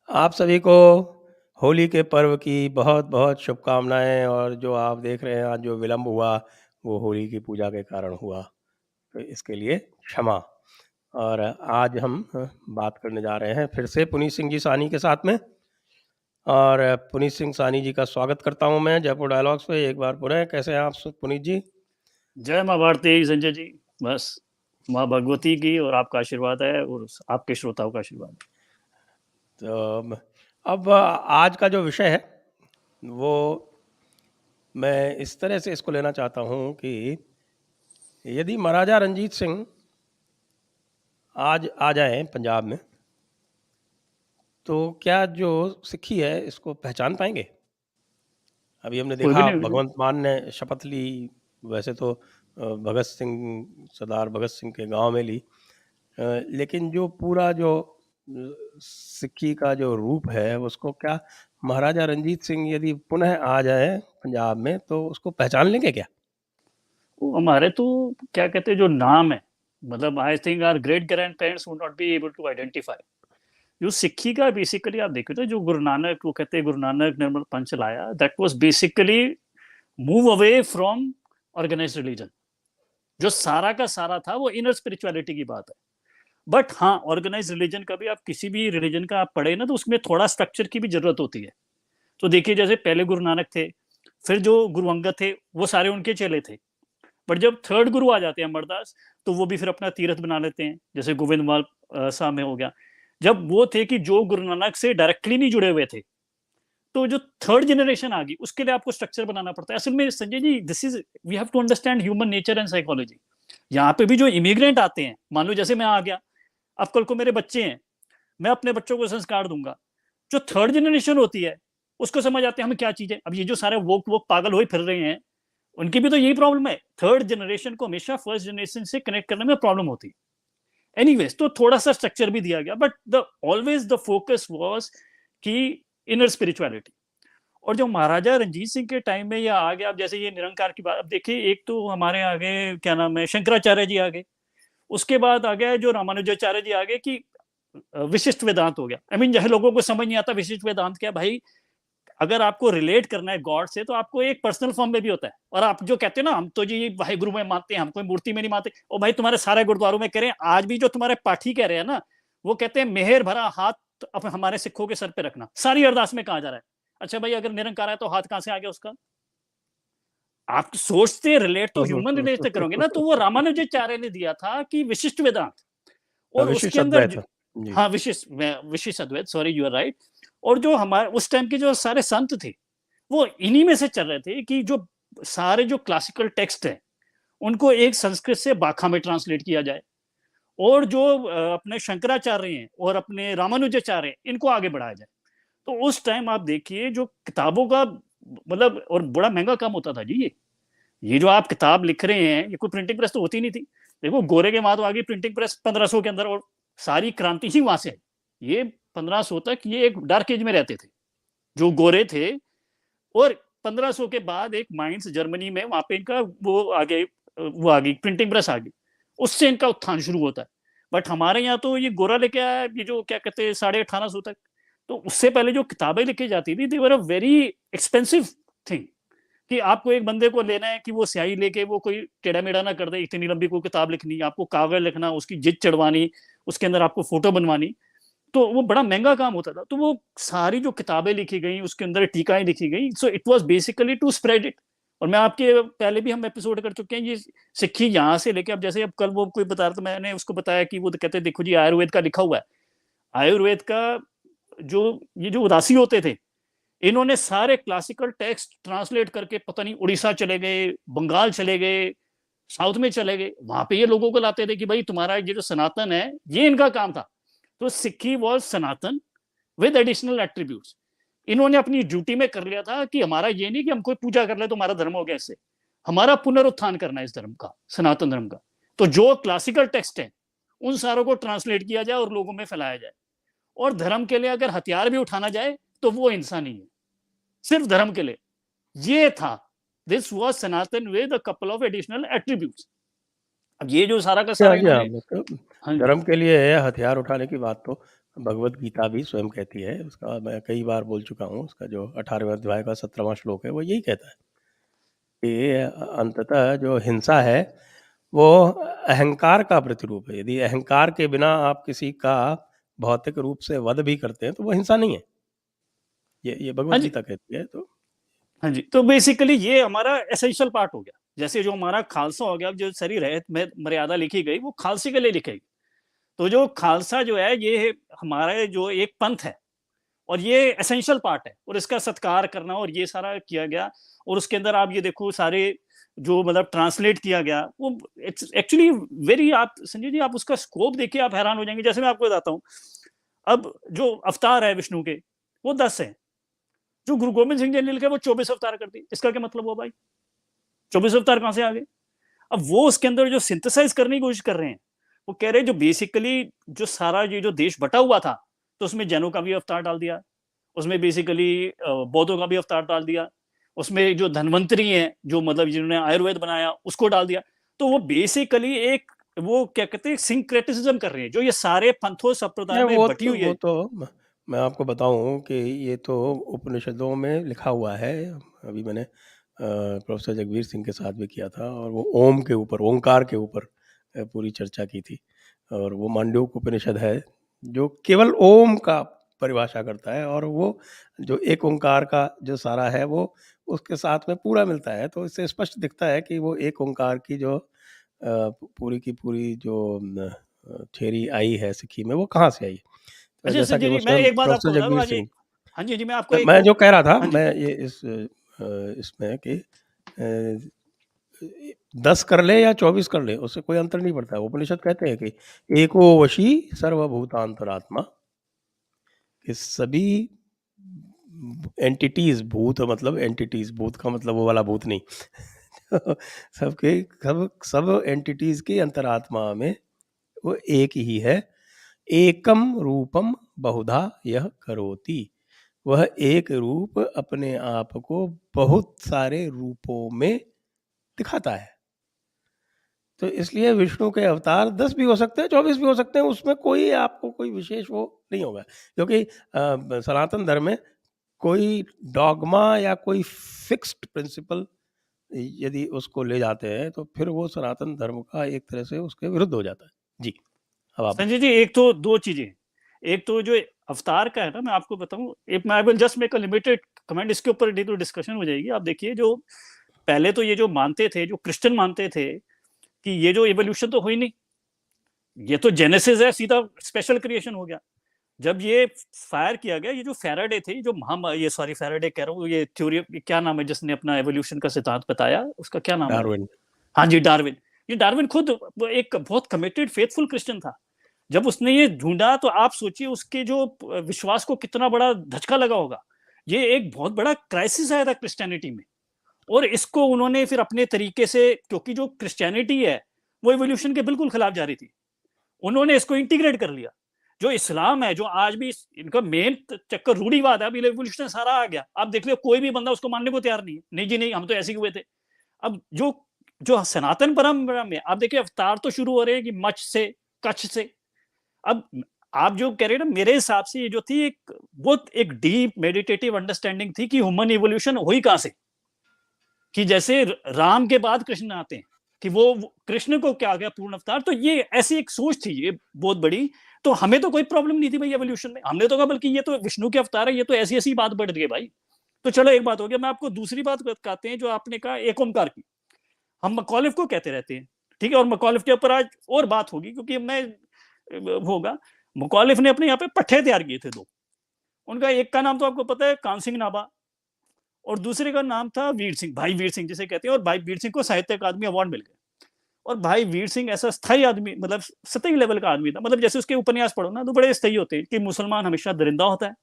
आप सभी को होली के पर्व की बहुत-बहुत शुभकामनाएँ। और जो आप देख रहे हैं आज जो विलंब हुआ, वो होली की पूजा के कारण हुआ, तो इसके लिए क्षमा। और आज हम बात करने जा रहे हैं फिर से पुनीत सिंह जी साहनी के साथ में। और पुनीत सिंह साहनी जी का स्वागत करता हूँ मैं जयपुर डायलॉग्स पे एक बार पुनः। कैसे हैं आप पुनीत जी? जय माँ भारती संजय जी। बस माँ भगवती की और आपका आशीर्वाद है और आपके श्रोताओं का आशीर्वाद है। तो अब आज का जो विषय है वो मैं इस तरह से इसको लेना चाहता हूँ कि यदि महाराजा रंजीत सिंह आज आ जाएं पंजाब में, तो क्या जो सिक्खी है इसको पहचान पाएंगे? अभी हमने कोई भी देखा नहीं। भगवंत मान ने शपथ ली। वैसे तो भगत सिंह, सरदार भगत सिंह के गांव में ली, लेकिन जो पूरा जो सिक्की का जो रूप है उसको क्या महाराजा रंजीत सिंह यदि पुनः आ जाए पंजाब में तो उसको पहचान लेंगे क्या? वो हमारे तो क्या कहते हैं जो नाम है, मतलब I think our great grand parents would not be able to identify. जो सिक्खी का बेसिकली आप देखो तो जो गुरु नानक, वो कहते हैं गुरु नानक निर्मल पंच लाया, that was basically move away from organized religion. जो सारा का सारा था वो इनर स्पिरिचुअलिटी की बात है। बट हाँ, ऑर्गेनाइज रिलीजन का भी, आप किसी भी रिलीजन का आप पढ़े ना, तो उसमें थोड़ा स्ट्रक्चर की भी जरूरत होती है। तो देखिए जैसे पहले गुरु नानक थे, फिर जो गुरु अंगद थे वो सारे उनके चेले थे। बट जब थर्ड गुरु आ जाते हैं अमरदास, तो वो भी फिर अपना तीर्थ बना लेते हैं, जैसे गोविंदवाल साहब में हो गया। जब वो थे कि जो गुरु नानक से डायरेक्टली नहीं जुड़े हुए थे, तो जो थर्ड जनरेशन आ गई उसके लिए आपको स्ट्रक्चर बनाना पड़ता है। असल में Sanjay ji, this is, we have to understand human nature and psychology. यहाँ पे भी जो इमिग्रेंट आते हैं, मान लो जैसे मैं आ गया, अब कल को मेरे बच्चे हैं, मैं अपने बच्चों को संस्कार दूंगा। जो थर्ड जनरेशन होती है उसको समझ आते हैं हमें क्या चीज है। अब ये जो सारे वो पागल हो फिर रहे हैं, उनकी भी तो यही प्रॉब्लम है। थर्ड जनरेशन को हमेशा फर्स्ट जनरेशन से कनेक्ट करने में प्रॉब्लम होती है। एनीवेज, तो थोड़ा सा स्ट्रक्चर भी दिया गया, but the always the focus was कि इनर स्पिरिचुअलिटी। और जो महाराजा रंजीत सिंह के टाइम में ये आ गया, अब जैसे ये निरंकार की बात, अब देखिए एक तो हमारे आगे क्या नाम है, शंकराचार्य जी आ गए। उसके बाद आ गया जो रामानुजाचार्य जी आ गए कि विशिष्ट वेदांत हो गया। आई मीन जैसे लोगों को समझ नहीं आता विशिष्ट वेदांत क्या भाई। अगर आपको रिलेट करना है गॉड से, तो आपको एक पर्सनल फॉर्म में भी होता है। और आप जो कहते हैं ना, हम तो जी भाई गुरु में मानते हैं, हम कोई मूर्ति में नहीं मानते, और भाई तुम्हारे सारे गुरुद्वारों में करें, आज भी जो तुम्हारे पाठी कह रहे हैं ना, वो कहते हैं मेहर भरा हाथ अब हमारे सिखों के सर पे रखना। सारी अरदास में कहा जा रहा है। अच्छा भाई, अगर निरंकार है तो हाथ कहां से आ गया उसका? आप सोचते रिलेट तो ह्यूमन रिलेट से करोगे ना, तो वो रामानुजाचार्य ने दिया था कि विशिष्ट वेदांत। और उसके विशिष्ट अंदर अद्वैत जी। हाँ, विशिष्ट, विशिष्ट अद्वैत, सॉरी यू आर राइट। और जो हमारे उस टाइम के जो सारे संत थे, वो इन्हीं में से चल रहे थे कि जो सारे जो क्लासिकल टेक्स्ट है उनको एक संस्कृत से बाखा में ट्रांसलेट किया जाए। और जो अपने शंकराचार्य हैं और अपने रामानुजाचार्य हैं, इनको आगे बढ़ाया जाए। तो उस टाइम आप देखिए जो किताबों का मतलब, और बड़ा महंगा काम होता था जी। ये जो आप किताब लिख रहे हैं, ये कोई प्रिंटिंग प्रेस तो होती नहीं थी। देखो गोरे के वहां तो आगे प्रिंटिंग प्रेस 1500 के अंदर, और सारी क्रांति ही वहां से है। ये 1500 तक ये एक डार्क एज में रहते थे जो गोरे थे। और 1500 के बाद एक माइंस जर्मनी में, वहां पे इनका वो आ गई प्रिंटिंग प्रेस आ गई। उससे इनका उत्थान शुरू होता है। बट हमारे यहाँ तो ये गोरा लेके आया, ये जो क्या कहते हैं 1850 तक। तो उससे पहले जो किताबें लिखी जाती थी, दे वर अ वेरी एक्सपेंसिव थिंग। कि आपको एक बंदे को लेना है कि वो स्याही लेके वो कोई टेढ़ा मेढ़ा ना कर दे, इतनी लंबी कोई किताब लिखनी, आपको कागज लिखना, उसकी जिद चढ़वानी, उसके अंदर आपको फोटो बनवानी, तो वो बड़ा महंगा काम होता था। तो वो सारी जो किताबें लिखी गई, उसके अंदर टीकाएं लिखी गई, so it was basically to spread it. और मैं आपके पहले भी हम एपिसोड कर चुके हैं, ये सिक्खी यहाँ से लेके, अब जैसे अब कल वो कोई बता रहा था, मैंने उसको बताया कि वो तो कहते देखो जी आयुर्वेद का लिखा हुआ है। आयुर्वेद का जो ये जो उदासी होते थे, इन्होंने सारे क्लासिकल टेक्स्ट ट्रांसलेट करके पता नहीं उड़ीसा चले गए, बंगाल चले गए, साउथ में चले गए, वहां पे ये लोगों को लाते थे कि भाई तुम्हारा ये जो सनातन है, ये इनका काम था। तो सिक्खी was Sanatan with additional attributes. इन्होंने अपनी ड्यूटी में कर लिया था कि हमारा ये नहीं कि हम कोई पूजा कर ले तो हमारा धर्म हो गया, इससे हमारा पुनरुत्थान करना है इस धर्म का, सनातन धर्म का। तो जो क्लासिकल टेक्स्ट है उन सारों को ट्रांसलेट किया जाए और लोगों में फैलाया जाए। और धर्म के लिए अगर हथियार भी उठाना जाए तो वो इंसानी है, सिर्फ धर्म के लिए। ये था, this was Sanatan with a couple of additional attributes. अब ये जो सारा का हाँ सारा जी, हाँ, इन्होंने, मतलब हाँ जी, धर्म के लिए है हथियार उठाने की बात, तो भगवत गीता भी स्वयं कहती है। उसका मैं कई बार बोल चुका हूँ, उसका जो 18वें अध्याय का 17वां श्लोक है, वो यही कहता है कि अंततः जो हिंसा है, वो अहंकार का प्रतिरूप है। यदि अहंकार के बिना आप किसी का भौतिक रूप से वध भी करते हैं, तो वो हिंसा नहीं है। ये हाँ भगवत जी, गीता कहती है, तो हाँ जी। तो बेसिकली ये हमारा एसेंशियल पार्ट हो गया। जैसे जो हमारा खालसा हो गया, जो सारी रहत में मर्यादा लिखी गई वो खालसे के लिए लिखी गई। तो जो खालसा जो है ये हमारा जो एक पंथ है, और ये एसेंशियल पार्ट है, और इसका सत्कार करना और ये सारा किया गया। और उसके अंदर आप ये देखो सारे जो मतलब ट्रांसलेट किया गया, वो इट्स एक्चुअली वेरी, आप संजय जी आप उसका स्कोप देखिए, आप हैरान हो जाएंगे। जैसे मैं आपको बताता हूँ, अब जो अवतार है विष्णु के, वो 10 है। जो गुरु गोविंद सिंह जी ने लिखे वो 24 अवतार कर दिए। इसका क्या मतलब हुआ भाई? 24 अवतार कहां से आ गए? अब वो उसके अंदर जो सिंथेसाइज करने की कोशिश कर रहे हैं, वो कह रहे हैं जो बेसिकली जो सारा ये जो देश बटा हुआ था, तो उसमें जैनों का भी अवतार डाल दिया, उसमें बेसिकली बौद्धों का भी अवतार डाल दिया, उसमें जो धन्वंतरी है जो मतलब जिन्होंने आयुर्वेद बनाया उसको डाल दिया। तो वो बेसिकली एक, वो क्या कहते हैं, सिंक्रेटिसिज्म कर रहे हैं, जो ये सारे पंथों संप्रदाय नहीं, में बटी हुई वो है। तो मैं आपको बताऊं कि ये तो उपनिषदों में लिखा हुआ है। अभी मैंने प्रोफेसर जगवीर सिंह के साथ भी किया था, और वो ओम के ऊपर, ओंकार के ऊपर पूरी चर्चा की थी। और वो मांडूक्य उपनिषद है, जो केवल ओम का परिभाषा करता है, और वो जो एक ओंकार का जो सारा है, वो उसके साथ में पूरा मिलता है। तो इससे स्पष्ट दिखता है कि वो एक ओंकार की जो पूरी की पूरी जो थ्योरी आई है सिक्की में, वो कहाँ से आई। तो अच्छा जैसा कि संजय वो जी, मैं स्वयं एक बात आपको प्रोफेसर बता दूं जगवीर आज सिंह, एक, हाँ जी, हाँ जी, मैं आपको एक मैं वो, जो कह रहा था, हाँ जी, मैं ये इसमें कि 10 कर ले या 24 कर ले, उससे कोई अंतर नहीं पड़ता है। उपनिषद कहते हैं कि एको वशी सर्वभूतांतरात्मा, कि सभी एंटिटीज, भूत मतलब एंटिटीज, भूत का मतलब वो वाला भूत नहीं सबके सब सब एंटिटीज की अंतरात्मा में वो एक ही है। एकम रूपम बहुधा यह करोति, वह एक रूप अपने आप को बहुत सारे रूपों में दिखाता है। तो इसलिए विष्णु के अवतार 10 भी हो सकते हैं, 24 भी हो सकते हैं, उसमें कोई आपको कोई विशेष वो नहीं होगा। क्योंकि सनातन धर्म में कोई डॉगमा या कोई फिक्स्ड प्रिंसिपल यदि उसको ले जाते हैं, तो फिर वो सनातन धर्म का एक तरह से उसके विरुद्ध हो जाता है। जी, अब आप संजय बताइए। जी एक तो दो चीजें, एक तो जो अवतार का है ना, मैं आपको बताऊं, एक मैं I will just make a limited comment, इसके ऊपर तो डिस्कशन हो जाएगी। आप देखिए, जो पहले तो ये जो मानते थे, जो क्रिश्चियन मानते थे कि ये जो इवोल्यूशन तो हुई नहीं, ये तो जेनेसिस है, सीधा स्पेशल क्रिएशन हो गया। जब ये फायर किया गया, ये जो फेराडे थे, जो महा, ये सॉरी फेराडे कह रहा हूँ, ये थ्योरी क्या नाम है जिसने अपना एवोल्यूशन का सिद्धांत बताया, उसका क्या नाम है? डार्विन। हाँ जी, डार्विन। ये डार्विन खुद एक बहुत कमिटेड फेथफुल क्रिश्चियन था। जब उसने ये ढूंढा, तो आप सोचिए उसके जो विश्वास को कितना बड़ा धचका लगा होगा। ये एक बहुत बड़ा क्राइसिस आया था क्रिश्चियनिटी में, और इसको उन्होंने फिर अपने तरीके से, क्योंकि जो क्रिश्चियनिटी है वो इवोल्यूशन के बिल्कुल खिलाफ जा रही थी, उन्होंने इसको इंटीग्रेट कर लिया। जो इस्लाम है, जो आज भी इनका मेन चक्कर रूढ़ीवाद है, अभी इवोल्यूशन सारा आ गया। आप देख लो, कोई भी बंदा उसको मानने को तैयार नहीं है, नहीं जी नहीं, हम तो ऐसे ही हुए थे। अब जो जो सनातन परंपरा में आप देखिए, अवतार तो शुरू हो रहे हैं कि मच्छ से, कच्छ से। अब आप जो कह रहे हैं ना, मेरे हिसाब से ये जो थी एक बहुत एक डीप मेडिटेटिव अंडरस्टैंडिंग थी कि ह्यूमन इवोल्यूशन हुई कहां से, कि जैसे राम के बाद कृष्ण आते हैं, कि वो कृष्ण को क्या आ गया पूर्ण अवतार। तो ये ऐसी एक सोच थी ये बहुत बड़ी। तो हमें तो कोई प्रॉब्लम नहीं थी भाई एवोल्यूशन में, हमने तो कहा बल्कि ये तो विष्णु के अवतार है, ये तो ऐसी ऐसी बात बढ़ रही है भाई। तो चलो एक बात हो गया, मैं आपको दूसरी बात बताते हैं, जो आपने कहा एक ओंकार की, हम मकॉलिफ को कहते रहते हैं, ठीक है, और मकॉलिफ के ऊपर आज और बात होगी, क्योंकि मैं होगा, मकॉलिफ ने अपने यहाँ पे पट्टे तैयार किए थे दो। उनका एक का नाम तो आपको पता है, कान सिंह नाभा, और दूसरे का नाम था वीर सिंह, भाई वीर सिंह जिसे कहते हैं। और भाई वीर सिंह को साहित्य अकादमी अवार्ड मिल गए। और भाई वीर सिंह ऐसा स्थायी आदमी, मतलब सतही लेवल का आदमी था। मतलब जैसे उसके उपन्यास पढ़ो ना, तो बड़े स्थायी होते हैं कि मुसलमान हमेशा दरिंदा होता है,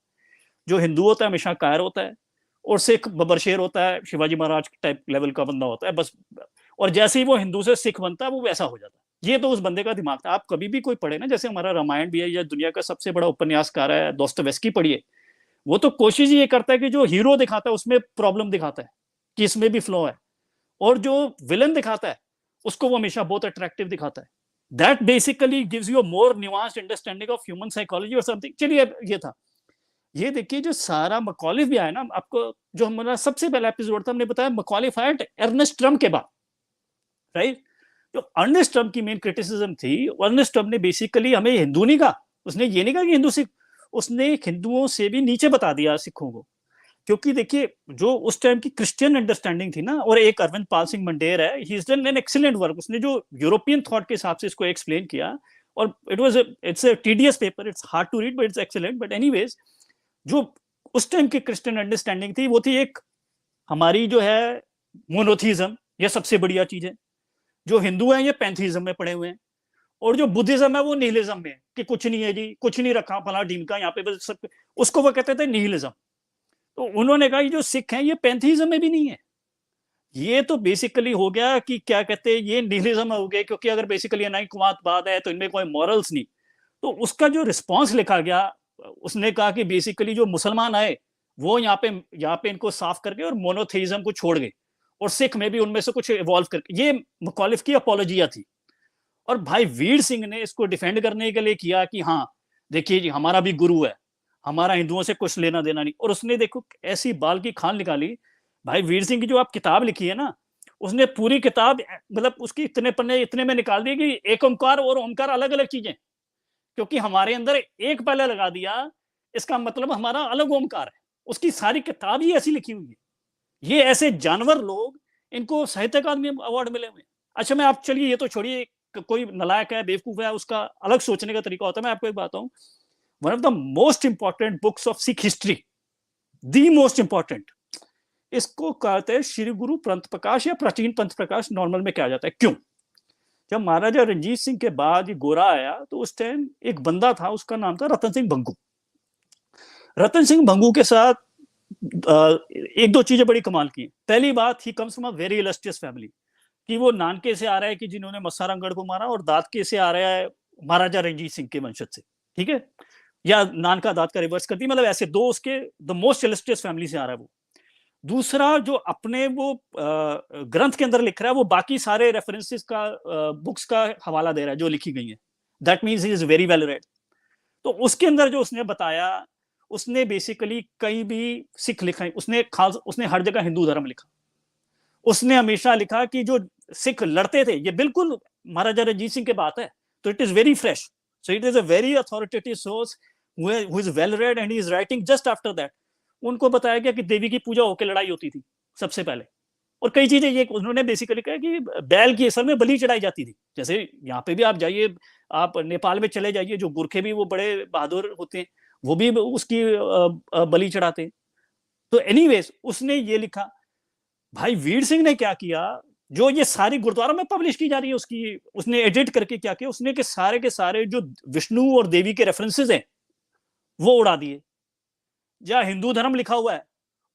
जो हिंदू होता है हमेशा कायर होता है, और सिख बबरशेर होता है, शिवाजी महाराज टाइप लेवल का बंदा होता है बस। और जैसे ही वो हिंदू से सिख बनता है, वो वैसा हो जाता है। ये तो उस बंदे का दिमाग था। आप कभी भी कोई पढ़े ना, जैसे हमारा रामायण भी है, या दुनिया का सबसे बड़ा उपन्यासकार है दोस्तोयेवस्की पढ़िए, वो तो कोशिश ये करता है कि जो हीरो दिखाता है उसमें प्रॉब्लम दिखाता है, कि इसमें भी फ्लॉ है। और जो विलन दिखाता है उसको वो हमेशा बहुत अट्रैक्टिव दिखाता है। That basically gives you a more nuanced understanding of human psychology और समथिंग। चलिए ये था, ये देखिए जो सारा मकॉलिफ भी आया ना आपको, जो हमारा सबसे पहला एपिसोड था, हमने बताया मकॉलिफ आया अर्नेस्ट ट्रम्प के बाद, राइट। जो अर्नेस्ट ट्रम्प की मेन क्रिटिसिज्म थी, अर्नेस्ट ट्रम्प ने बेसिकली हमें हिंदू नहीं कहा, उसने ये नहीं कहा कि हिंदू सिख, उसने हिंदुओं से भी नीचे बता दिया सिखों को। क्योंकि देखिए जो उस टाइम की क्रिश्चियन अंडरस्टैंडिंग थी ना, और एक अरविंद पाल सिंह मंडेर है, he is done an excellent work, उसने जो यूरोपियन थॉट के हिसाब से इसको एक्सप्लेन किया, और it's a tedious paper, it's hard to read but it's excellent. But anyways, जो उस टाइम की क्रिश्चियन अंडरस्टैंडिंग थी वो थी एक हमारी जो है मोनोथीज्म, ये सबसे बढ़िया चीज है। जो हिंदू हैं ये पैंथीज्म में पड़े हुए हैं, और जो बुद्धिज्म है वो निहिलिज्म में, कि कुछ नहीं है जी, कुछ नहीं रखा फला ढीमका यहाँ पे बस सब, उसको वो कहते थे निहिलिज्म। तो उन्होंने कहा ये जो सिख हैं ये पैंथीज्म में भी नहीं है, ये तो बेसिकली हो गया कि क्या कहते हैं, ये निहिलिज्म हो गया, क्योंकि अगर बेसिकली अनाइकवाद है तो इनमें कोई मॉरल्स नहीं। तो उसका जो रिस्पॉन्स लिखा गया, उसने कहा कि बेसिकली जो मुसलमान आए वो यहाँ पे इनको साफ करके और मोनोथेइज्म को छोड़ गए, और सिख में भी उनमें से कुछ इवॉल्व करके, ये मुखालिफ की अपोलॉजिया थी। और भाई वीर सिंह ने इसको डिफेंड करने के लिए किया कि हाँ देखिए जी हमारा भी गुरु है, हमारा हिंदुओं से कुछ लेना देना नहीं। और उसने देखो ऐसी बाल की खान निकाली, भाई वीर सिंह की जो आप किताब लिखी है ना, उसने पूरी किताब मतलब उसकी इतने पन्ने इतने में निकाल दिए कि एक ओंकार और ओंकार अलग अलग चीजें, क्योंकि हमारे अंदर एक पहले लगा दिया, इसका मतलब हमारा अलग ओंकार है। उसकी सारी किताब ही ऐसी लिखी हुई है। ये ऐसे जानवर लोग, इनको साहित्य अकादमी अवार्ड मिले हुए। अच्छा मैं आप चलिए ये तो छोड़िए, कोई नलायक है बेवकूफ है उसका अलग सोचने का तरीका होता है। मैं आपको एक बताऊं, one of the most important books of Sikh history, the most important, इसको कहते हैं श्री गुरु पंथ प्रकाश या प्राचीन पंथ प्रकाश, नॉर्मल में क्या जाता है। क्यों? जब महाराजा रंजीत सिंह के बाद ये गोरा आया तो उस टाइम एक बंदा था, उसका नाम था रतन सिंह भंगू। रतन सिंह भंगू के साथ एक दो चीजें बड़ी कमाल की। पहली बात, he comes from a very illustrious family, कि वो नानके से आ रहा है कि जिन्होंने मस्सारामगढ़ को मारा, और दादके से आ रहा है महाराजा रंजीत सिंह के वंशज से, ठीक है, या नानका दाद का रिवर्स करती, मतलब ऐसे दो उसके द मोस्ट इलस्ट्रियस फैमिली से आ रहा है वो। दूसरा जो अपने वो ग्रंथ के अंदर लिख रहा है, वो बाकी सारे रेफरेंसेस का बुक्स का हवाला दे रहा है जो लिखी गई है। That means he is very well read. तो उसके अंदर जो उसने बताया, उसने बेसिकली कहीं भी सिख लिखा है, उसने हर जगह हिंदू धर्म लिखा। उसने हमेशा लिखा कि जो सिख लड़ते थे, ये बिल्कुल महाराजा रंजीत सिंह की बात है, तो it is very fresh, so it is a very authoritative source who is well read and he is writing just after that. उनको बताया गया कि देवी की पूजा होकर लड़ाई होती थी सबसे पहले, और कई चीजें ये उन्होंने बेसिकली कहा कि बैल की असल में बलि चढ़ाई जाती थी। जैसे यहाँ पे भी आप जाइए, आप नेपाल में चले जाइए, जो गुरखे भी वो बड़े बहादुर होते हैं, वो भी उसकी बलि चढ़ाते हैं। तो एनीवेज उसने ये लिखा। भाई वीर सिंह ने क्या किया, जो ये सारी गुरुद्वारा में पब्लिश की जा रही है उसकी, उसने एडिट करके क्या किया, उसने के सारे जो विष्णु और देवी के रेफरेंसेस हैं वो उड़ा दिए। जहां हिंदू धर्म लिखा हुआ है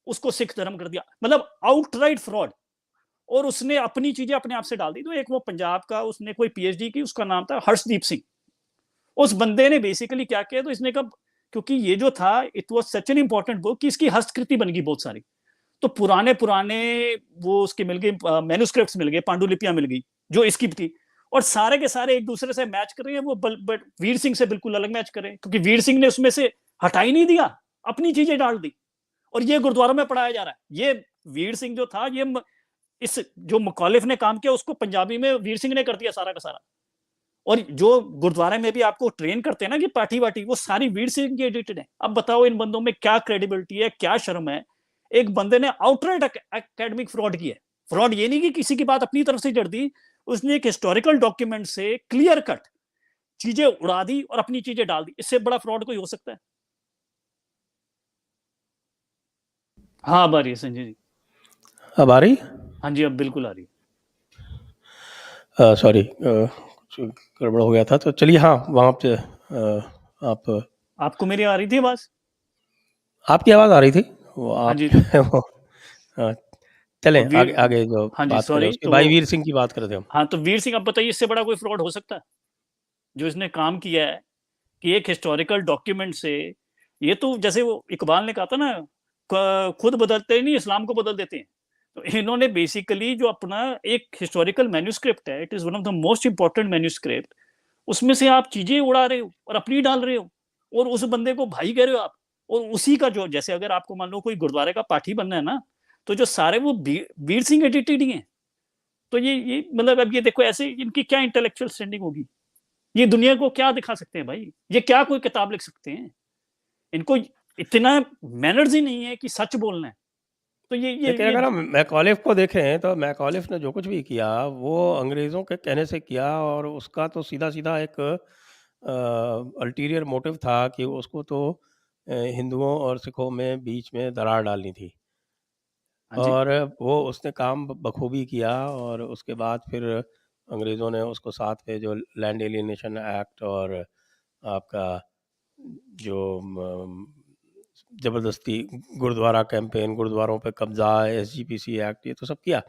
उसको सिख धर्म कर दिया, मतलब आउटराइट फ्रॉड। और उसने अपनी चीजें अपने आप से डाल दी। तो एक वो पंजाब का, उसने कोई पीएचडी की, उसका नाम था हर्षदीप सिंह। उस बंदे ने बेसिकली क्या किया, तो इसने कहा क्योंकि ये जो था it was such an important book कि इसकी हस्तकृति बन गई बहुत सारी, तो पुराने पुराने वो उसके मिल गए, मैन्युस्क्रिप्ट्स मिल गए, पांडुलिपियां मिल गई जो इसकी थी, और सारे के सारे एक दूसरे से मैच कर रहे हैं वो, बट वीर सिंह से बिल्कुल अलग मैच कर रहे हैं, क्योंकि वीर सिंह ने उसमें से हटा ही नहीं दिया, अपनी चीजें डाल दी, और ये गुरुद्वारा में पढ़ाया जा रहा है। ये वीर सिंह जो था, ये इस जो मुखालिफ ने काम किया उसको पंजाबी में वीर सिंह ने कर दिया सारा का सारा। और जो गुरुद्वारा में भी आपको ट्रेन करते हैं ना कि पाठी वाटी, वो सारी वीर सिंह की एडिटेड है। अब बताओ इन बंदों में क्या क्रेडिबिलिटी है, क्या शर्म है। एक बंदे ने आउटराइट एकेडमिक फ्रॉड किया है। फ्रॉड ये नहीं कि किसी की बात अपनी तरफ से जड़ दी, उसने एक हिस्टोरिकल डॉक्यूमेंट से क्लियर कट चीजें उड़ा दी और अपनी चीजें डाल दी। इससे बड़ा फ्रॉड कोई हो सकता है? हाँ अब आ रही है संजय जी। अब आ रही? हाँ जी अब बिल्कुल आ रही है। सॉरी, कुछ गड़बड़ हो गया था, तो चलिए। हाँ, वहाँ पे आप, आपको मेरी आ रही थी आवाज? आपकी आवाज़ आ रही थी, वो हाँ आप जी। वो, चलें आगे आगे जो हाँ जी बात करें सॉरी। उसके, तो भाई वीर सिंह की बात करते हम। हाँ तो वीर सिंह, अब बताइए इससे बड़ा कोई फ्रॉड हो सकता है? जो इसने काम किया है कि एक हिस्टोरिकल डॉक्यूमेंट से, ये तो जैसे वो इकबाल ने कहा था ना, खुद बदलते नहीं इस्लाम को बदल देते हैं। इन्होंने बेसिकली जो अपना एक हिस्टोरिकल मैन्यूस्क्रिप्ट है, it is one of the most important manuscript, उसमें से आप चीजें उड़ा रहे हो और अपनी डाल रहे हो, और उस बंदे को भाई कह रहे हो आप। और उसी का जो, जैसे अगर आपको मान लो कोई गुरुद्वारे का पाठी बनना है ना, तो जो सारे वो वीर सिंह एडिटेड ही हैं। तो ये मतलब अब ये देखो, ऐसे इनकी क्या इंटेलेक्चुअल स्टैंडिंग होगी, ये दुनिया को क्या दिखा सकते हैं भाई, ये क्या कोई किताब लिख सकते हैं, इनको इतना मैनर्स ही नहीं है कि सच बोलना है। तो लेकिन अगर हम मैकॉलिफ को देखें तो मैकॉलिफ ने जो कुछ भी किया वो अंग्रेज़ों के कहने से किया, और उसका तो सीधा-सीधा एक अल्टीरियर मोटिव था कि उसको तो हिंदुओं और सिखों में बीच में दरार डालनी थी। हाँ जी। और वो उसने काम बखूबी किया, और उसके बाद फिर अंग्रेज़ों ने उसको साथ में जो लैंड एलियनेशन एक्ट और आपका जो ज़बरदस्ती गुरुद्वारा कैंपेन, गुरुद्वारों पे कब्ज़ा, एसजीपीसी एक्ट, ये तो सब किया।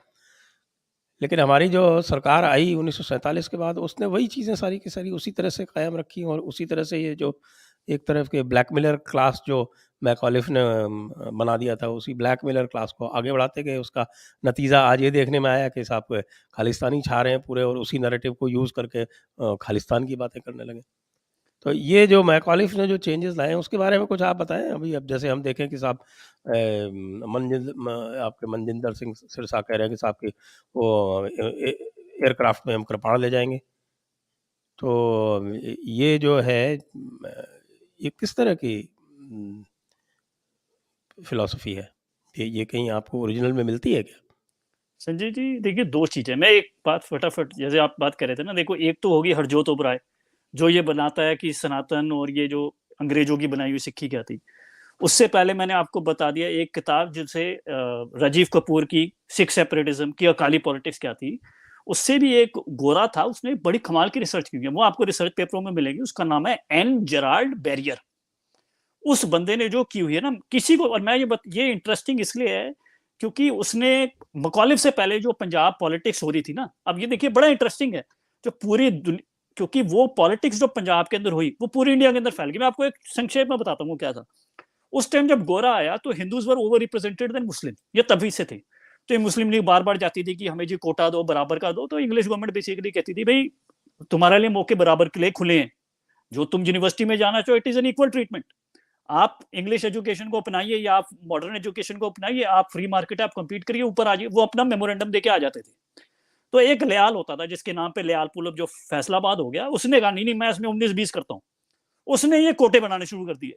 लेकिन हमारी जो सरकार आई 1947 के बाद, उसने वही चीज़ें सारी की सारी उसी तरह से कायम रखी, और उसी तरह से ये जो एक तरफ के ब्लैकमेलर क्लास जो मैकॉलिफ ने बना दिया था, उसी ब्लैकमेलर क्लास को आगे बढ़ाते गए। उसका नतीजा आज ये देखने में आया कि साहब खालिस्तानी छा रहे हैं पूरे, और उसी नैरेटिव को यूज़ करके खालिस्तान की बातें करने लगे। तो ये जो मैकॉलिफ ने जो चेंजेस लाए हैं उसके बारे में कुछ आप बताएँ? अभी अब जैसे हम देखें कि साहब आपके मनजिंदर सिंह सिरसा कह रहे हैं कि साहब कि वो एयरक्राफ्ट में हम कृपाण ले जाएँगे। तो ये जो है ये किस तरह की फ़िलॉसफ़ी है? ये कहीं आपको ओरिजिनल में मिलती है क्या? संजय जी देखिए, दो चीजें, मैं एक बात फटाफट, जैसे आप बात कर रहे थे ना, देखो एक तो होगी हरजोत ओबराय, जो ये बनाता है कि सनातन और ये जो अंग्रेजों की बनाई हुई सिक्खी क्या थी। उससे पहले मैंने आपको बता दिया एक किताब जिनसे राजीव कपूर की सिख सेपरेटिज्म की अकाली पॉलिटिक्स क्या थी, उससे भी एक गोरा था, उसने बड़ी कमाल की रिसर्च की है, वो आपको रिसर्च पेपरों में मिलेगी, उसका नाम है एन जेराल्ड बैरियर। उस बंदे ने जो की हुई है ना किसी को, और मैं ये इंटरेस्टिंग इसलिए है क्योंकि उसने मकॉलिफ से पहले जो पंजाब पॉलिटिक्स हो रही थी ना, अब ये देखिए बड़ा इंटरेस्टिंग है, जो पूरी क्योंकि वो पॉलिटिक्स जो पंजाब के अंदर हुई वो पूरी इंडिया के अंदर फैल गई। मैं आपको एक संक्षेप में बताता हूँ क्या था। उस टाइम जब गोरा आया तो Hindus were over represented than Muslim, ये तभी से थे। तो ये मुस्लिम लीग बार बार जाती थी कि हमें जी कोटा दो, बराबर का दो, तो इंग्लिश गवर्नमेंट बेसिकली कहती थी भाई तुम्हारे लिए मौके बराबर के लिए खुले हैं, जो तुम यूनिवर्सिटी में जाना चाहो it is an equal treatment, आप इंग्लिश एजुकेशन को अपनाइए या आप मॉडर्न एजुकेशन को अपनाइए, आप फ्री मार्केट आप compete करिए, ऊपर आ जाइए। वो अपना मेमोरेंडम देके आ जाते थे। तो एक ल्याल होता था जिसके नाम पे ल्याल पुल जो फैसलाबाद हो गया, उसने कहा नहीं नहीं मैं इसमें 19-20 करता हूँ। उसने ये कोटे बनाने शुरू कर दिए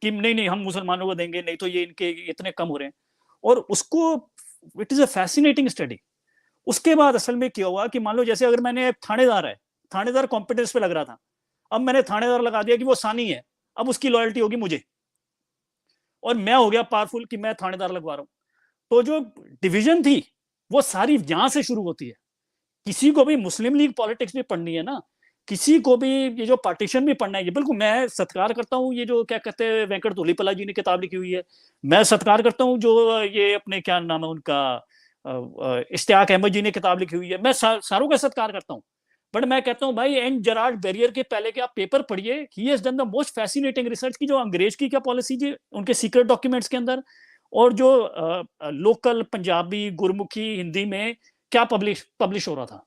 कि नहीं नहीं हम मुसलमानों को देंगे, नहीं तो ये इनके इतने कम हो रहे हैं। और उसको it is a fascinating study. उसके बाद असल में क्या हुआ कि मान लो जैसे अगर मैंने थानेदार है, थानेदार कॉम्पिटेंस पे लग रहा था, अब मैंने थानेदार लगा दिया कि वो सानी है, अब उसकी लॉयल्टी होगी मुझे, और मैं हो गया पावरफुल कि मैं थानेदार लगवा रहा हूं। तो जो डिवीजन थी वो सारी यहां से शुरू होती है। किसी को भी मुस्लिम लीग पॉलिटिक्स भी पढ़नी है ना, किसी को भी ये जो पार्टीशन भी पढ़ना है, ये बिल्कुल मैं सत्कार करता हूँ, ये जो क्या कहते हैं वेंकट धूलीपला जी ने किताब लिखी हुई है, मैं सत्कार करता हूँ जो ये अपने क्या नाम है उनका इश्तियाक अहमद जी ने किताब लिखी हुई है, मैं सारों का सत्कार करता हूँ। बट मैं कहता हूँ भाई एंड जेराल्ड बैरियर के पहले के आप पेपर पढ़िए, he has done the most fascinating research की जो अंग्रेज की क्या पॉलिसी थी उनके सीक्रेट डॉक्यूमेंट्स के अंदर, और जो लोकल पंजाबी गुरमुखी हिंदी में क्या पब्लिश हो रहा था।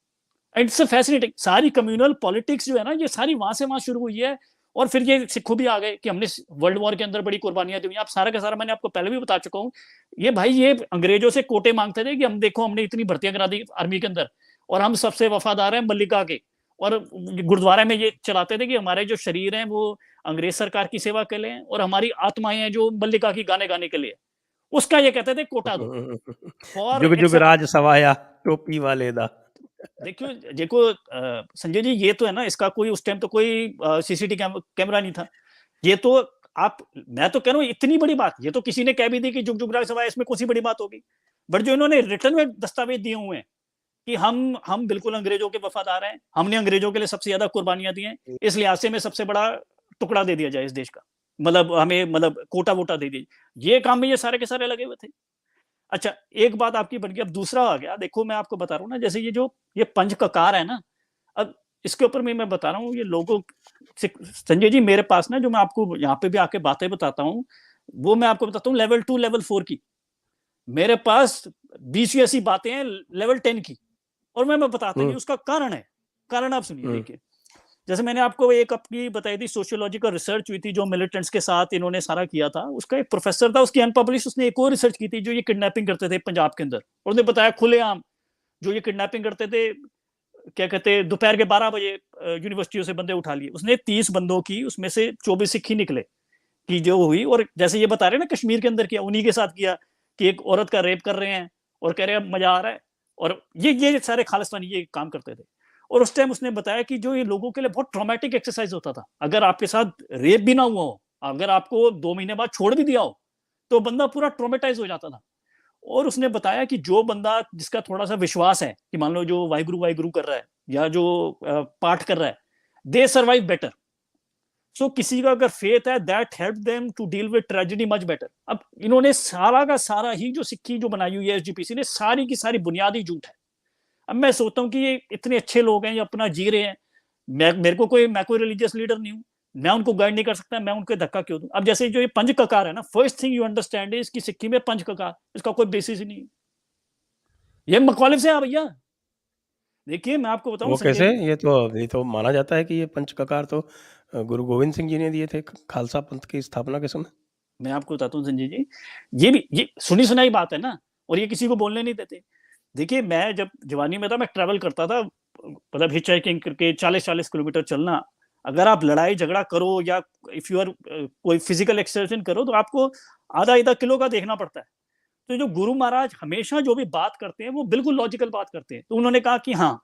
इट्स फैसिनेटिंग, सारी कम्युनल पॉलिटिक्स जो है ना ये सारी वहां से वहां शुरू हुई है। और फिर ये सिखों भी आ गए कि हमने वर्ल्ड वॉर के अंदर बड़ी कुर्बानियां दी, आप सारा का सारा मैंने आपको पहले भी बता चुका हूँ। ये भाई ये अंग्रेजों से कोटे मांगते थे कि हम देखो हमने इतनी भर्तियां करा दी आर्मी के अंदर, और हम सबसे वफादार हैं मल्लिका के, और गुरुद्वारा में ये चलाते थे कि हमारे जो शरीर हैं वो अंग्रेज सरकार की सेवा के लिए, और हमारी आत्माएं हैं जो मल्लिका की गाने गाने के लिए। उसका ये कहते थे कोटा दो फॉर जुग जुग इट्स। राज सवाया टोपी वाले दा। देखो देखो संजय जी ये तो है ना, इसका कोई उस टाइम तो कोई सीसीटीवी कैमरा नहीं था। ये तो आप, मैं तो कह रहा हूँ इतनी बड़ी बात, ये तो किसी ने कह भी दी कि जुग जुग राज सवाया, इसमें कौन सी बड़ी बात होगी। बट जो इन्होंने रिटर्न में दस्तावेज दिए हुए हैं कि हम बिल्कुल अंग्रेजों के वफादार हैं, हमने अंग्रेजों के लिए सबसे ज्यादा कुर्बानियां दी हैं, इस लिहाज से हमें सबसे बड़ा टुकड़ा दे दिया जाए इस देश का, मतलब हमें मतलब कोटा वोटा दे दीजिए, ये काम में ये सारे के सारे लगे हुए थे। अच्छा एक बात आपकी बन गई, अब दूसरा आ गया, देखो मैं आपको बता रहा हूँ ना, जैसे ये जो ये पंच ककार है ना, अब इसके ऊपर मैं बता रहा हूँ ये लोगों से, संजय जी मेरे पास ना जो मैं आपको यहाँ पे भी आके बातें बताता हूँ, वो मैं आपको बताता हूँ लेवल 2 लेवल 4 की। मेरे पास 20 ऐसी बातें हैं लेवल 10 की, और मैं बताता नहीं, उसका कारण है। कारण आप सुनिए, देखिए जैसे मैंने आपको एक अपनी बताई थी सोशियोलॉजी का रिसर्च हुई थी जो मिलिटेंट्स के साथ इन्होंने सारा किया था, उसका एक प्रोफेसर था, उसकी अनपब्लिश, उसने एक और रिसर्च की थी जो ये किडनैपिंग करते थे पंजाब के अंदर, और उसने बताया खुलेआम जो ये किडनैपिंग करते थे, क्या कहते हैं, दोपहर के 12 बजे यूनिवर्सिटियों से बंदे उठा लिए, उसने 30 बंदों की उसमें से 24 सिख ही निकले कि जो हुई, और जैसे ये बता रहे हैं ना कश्मीर के अंदर किया, उन्हीं के साथ किया कि एक औरत का रेप कर रहे हैं और कह रहे हैं मजा आ रहा है, और ये सारे खालिस्तानी ये काम करते थे। और उस टाइम उसने बताया कि जो ये लोगों के लिए बहुत ट्रॉमेटिक एक्सरसाइज होता था, अगर आपके साथ रेप भी ना हुआ हो, अगर आपको 2 महीने बाद छोड़ भी दिया हो, तो बंदा पूरा ट्रोमेटाइज हो जाता था। और उसने बताया कि जो बंदा जिसका थोड़ा सा विश्वास है कि मान लो जो वाहिगुरु वाहिगुरु कर रहा है या जो पाठ कर रहा है, दे सर्वाइव बेटर। सो किसी का अगर फेथ है, that help them to deal with tragedy much better. अब इन्होंने सारा का सारा ही जो सिक्की जो बनाई हुई है एसजीपीसी ने, सारी की सारी बुनियादी झूठ है। अब मैं सोचता हूँ कि ये इतने अच्छे लोग हैं, ये अपना जी रहे हैं, मैं कोई रिलीजियस लीडर नहीं हूँ, मैं उनको गाइड नहीं कर सकता, मैं उनको धक्का क्यों दूं। अब जैसे जो ये पंच ककार है ना, first thing you understand is कि सिक्की में पंच ककार, इसका कोई बेसिस ही नहीं है, ये मकौलिफ से है भैया। देखिए मैं आपको बताऊं वो संजय कैसे? जी, ये तो माना जाता है कि ये पंच ककार तो गुरु गोविंद सिंह जी ने दिए थे खालसा पंथ की स्थापना के समय। मैं आपको बताता हूँ संजय जी, ये भी ये सुनी सुनाई बात है ना, और ये किसी को बोलने नहीं देते। देखिए मैं जब जवानी में था, मैं ट्रैवल करता था, मतलब हिच हाइकिंग करके 40-40 किलोमीटर चलना। अगर आप लड़ाई झगड़ा करो या इफ यू आर कोई फिजिकल एक्सरसाइज करो, तो आपको आधा आधा किलो का देखना पड़ता है। तो जो गुरु महाराज हमेशा जो भी बात करते हैं वो बिल्कुल लॉजिकल बात करते हैं। तो उन्होंने कहा कि हाँ,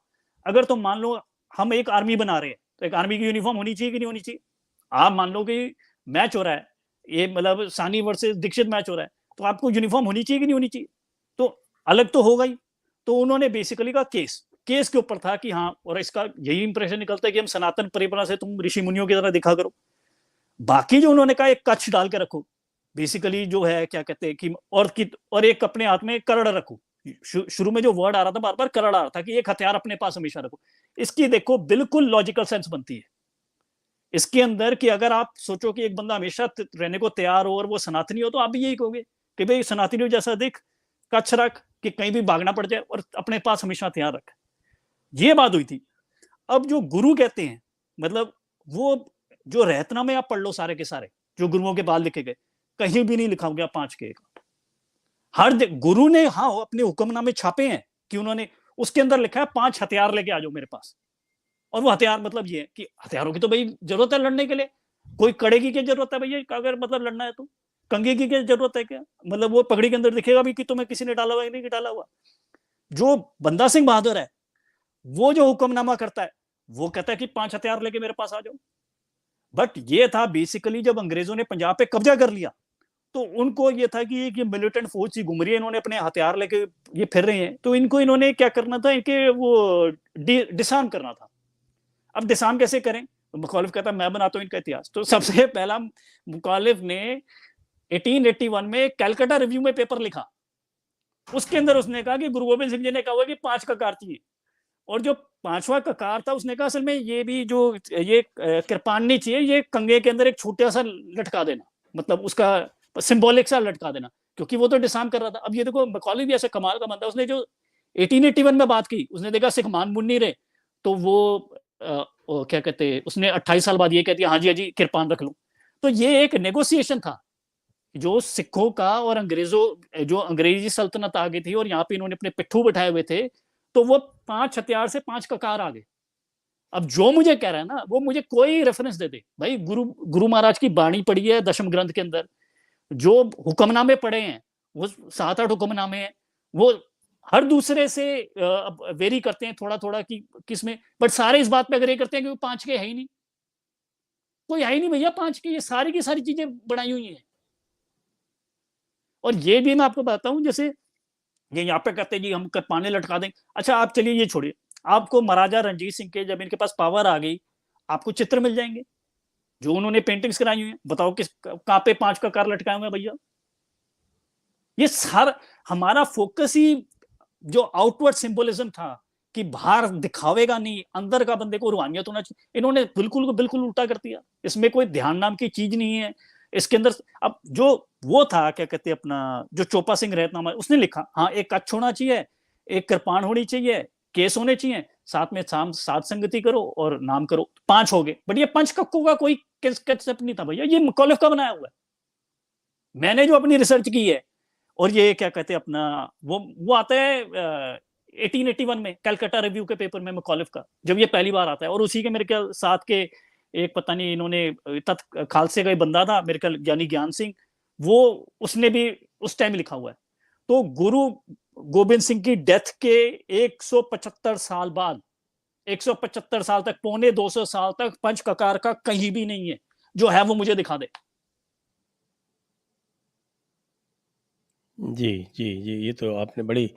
अगर तुम मान लो हम एक आर्मी बना रहे हैं, तो एक आर्मी की यूनिफॉर्म होनी चाहिए कि नहीं होनी चाहिए। आप मान लो कि मैच हो रहा है, ये मतलब सानी वर्सेस दीक्षित मैच हो रहा है, तो आपको यूनिफॉर्म होनी चाहिए कि नहीं होनी चाहिए, तो अलग तो होगा ही। तो उन्होंने बेसिकली कहा केस के ऊपर था कि हाँ, और इसका यही इंप्रेशन निकलता है कि हम सनातन परंपरा से तुम ऋषि मुनियों की तरह दिखा करो। बाकी जो उन्होंने कहा एक कच्छ डाल के रखो, बेसिकली जो है क्या कहते हैं कि और एक अपने हाथ में करड़ रखो। शुरू में जो वर्ड आ रहा था बार बार करड़ आ रहा था कि एक हथियार अपने पास हमेशा रखो। इसकी देखो बिल्कुल लॉजिकल सेंस बनती है इसके अंदर, कि अगर आप सोचो कि एक बंदा हमेशा रहने को तैयार हो और वो सनातनी हो, तो आप भी यही कहोगे कि भाई सनातनी जैसा दिख, कच्छ रख कि कहीं भी भागना पड़ जाए, और अपने पास हमेशा हथियार रख। ये बात हुई थी। अब जो गुरु कहते हैं, मतलब वो जो रहतनामे आप पढ़ लो सारे के सारे जो गुरुओं के बाद लिखे गए, कहीं भी नहीं लिखा गया 5 के 1। हर गुरु ने हाँ अपने हुक्मनामे छापे हैं कि उन्होंने उसके अंदर लिखा है 5 हथियार लेके आ जाओ मेरे पास। और वो हथियार मतलब ये है कि हथियारों की तो भाई जरूरत है लड़ने के लिए। कोई कड़े की क्या जरूरत है भैया, अगर मतलब लड़ना है तो कंगे की क्या जरूरत है क्या, मतलब वो पगड़ी के अंदर दिखेगा भी कि तुम्हें किसी ने डाला हुआ है नहीं डाला हुआ। जो बंदा सिंह बहादुर है, वो जो हुक्मनामा करता है, वो कहता है कि 5 हथियार लेके मेरे पास आ जाओ। बट ये था बेसिकली जब अंग्रेजों ने पंजाब पे कब्जा कर लिया, तो उनको ये था कि ये मिलिटेंट फौज सी घूम रही है, इन्होंने अपने हथियार लेके ये फिर रहे हैं, तो इनको इन्होंने क्या करना था, इनके वो डिसआर्म करना था। अब डिसआर्म कैसे करें, तो मुखालिफ कहता मैं बनाता हूं इनका इतिहास। तो सबसे पहला मुखालिफ ने 1881 में कैलकाटा रिव्यू में पेपर लिखा, उसके अंदर उसने कहा कि गुरु गोबिंद सिंह जी ने कहा कि 5 ककार चाहिए। और जो 5वां ककार था, उसने कहा असल में ये भी जो ये कृपान नहीं चाहिए, ये कंगे के अंदर एक छोटा सा लटका देना, मतलब उसका सिंबॉलिक सा लटका देना, क्योंकि वो तो डिसाम कर रहा था। अब ये देखो मकौली भी ऐसे कमाल का बंदा, उसने जो 1881 में बात की, उसने देखा सिख मान मुन नहीं रहे, तो वो क्या कहते हैं, उसने 28 साल बाद ये कह दिया हाँ जी कृपान रख लो। तो ये एक नेगोशिएशन था जो सिखों का और अंग्रेजों, जो अंग्रेजी सल्तनत आ गई थी और यहाँ पे इन्होंने अपने पिट्ठू बैठाए हुए थे, तो वो 5 हथियार से 5 ककार आ गए। अब जो मुझे कह रहा है ना, वो मुझे कोई रेफरेंस दे दे भाई, गुरु महाराज की बाणी पढ़ी है दशम ग्रंथ के अंदर, जो हुक्मनामे पढ़े हैं वो 7-8 हुक्मनामे हैं, वो हर दूसरे से वेरी करते हैं थोड़ा थोड़ा कि किसमें, बट सारे इस बात पे अग्री करते हैं कि वो 5 के है ही नहीं, कोई है ही नहीं भैया 5 के, ये सारी की सारी चीजें बनाई हुई हैं। और ये भी मैं आपको बताता हूँ, जैसे ये यहाँ पे कहते हैं जी हम पाने लटका दें। अच्छा आप चलिए ये छोड़िए, आपको महाराजा रणजीत सिंह के जब इनके पास पावर आ गई, आपको चित्र मिल जाएंगे जो उन्होंने पेंटिंग्स कराई हुई है, बताओ किस कहाँ पे 5 ककार लटकाए हुए हैं भैया। ये सारा हमारा फोकस ही जो आउटवर्ड सिंबोलिज्म था कि बाहर दिखावेगा नहीं, अंदर का बंदे को रूहानियत होना चाहिए, इन्होंने बिल्कुल बिल्कुल उल्टा कर दिया। इसमें कोई ध्यान नाम की चीज नहीं है, इसके अंदर अब जो वो था क्या कहते हैं अपना जो चोपा सिंह रहतनामा, उसने लिखा हाँ एक कच्छ होना चाहिए, एक कृपाण होनी चाहिए, केस होने चाहिए, साथ में साथ संगति करो और नाम करो, 5 हो गए। बट ये पंच कक्कों का कोई कंसेप्ट नहीं था भैया, ये मकॉलिफ का बनाया हुआ है। मैंने जो अपनी रिसर्च की है, और ये क्या कहते हैं अपना वो आता है 1881 में कलकत्ता रिव्यू के पेपर में मकॉलिफ का, जब ये पहली बार आता है। और उसी के मेरे ख्याल साथ के एक पता नहीं इन्होंने खालसे का ही बंदा था मेरे ख्याल यानी ज्ञान सिंह, वो उसने भी उस टाइम लिखा हुआ है। तो गुरु गोबिंद सिंह की डेथ के 175 साल बाद, 175 साल तक, पौने 200 साल तक पंच ककार का कहीं भी नहीं है। जो है वो मुझे दिखा दे। जी, जी, जी, ये तो आपने बड़ी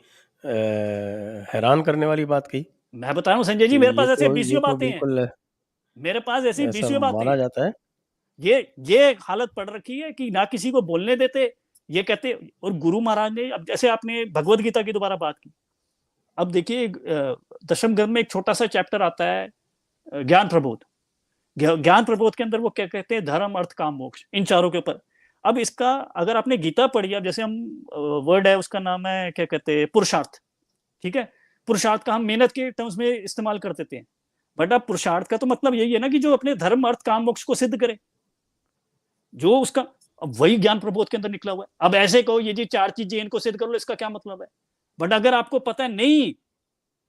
हैरान करने वाली बात कही मैं बता रहा हूँ संजय जी, कि मेरे पास ऐसे ये बीसियों तो बातें हैं, बिल्कुल मेरे पास ऐसी ऐसा बीसियों बातें माना हैं। जाता है। ये हालत पड़ रखी है कि ना किसी को बोलने देते, ये कहते। और गुरु महाराज ने, अब जैसे आपने भगवत गीता की दोबारा बात की, अब देखिए दशम ग्रंथ में एक छोटा सा चैप्टर आता है ज्ञान प्रबोध। ज्ञान प्रबोध के अंदर वो क्या कहते हैं, धर्म अर्थ काम मोक्ष, इन चारों के ऊपर। अब इसका अगर आपने गीता पढ़ी, अब जैसे हम वर्ड है उसका नाम है क्या कहते हैं पुरुषार्थ, ठीक है। पुरुषार्थ का हम मेहनत के टर्म्स में इस्तेमाल कर देते हैं, बट अब पुरुषार्थ का तो मतलब यही है ना कि जो अपने धर्म अर्थ काम मोक्ष को सिद्ध करे, जो उसका, अब वही ज्ञान प्रबोध के अंदर निकला हुआ है। अब ऐसे कहो ये जी 4 चीजें इनको सिद्ध कर लो, इसका क्या मतलब है। बट अगर आपको पता है नहीं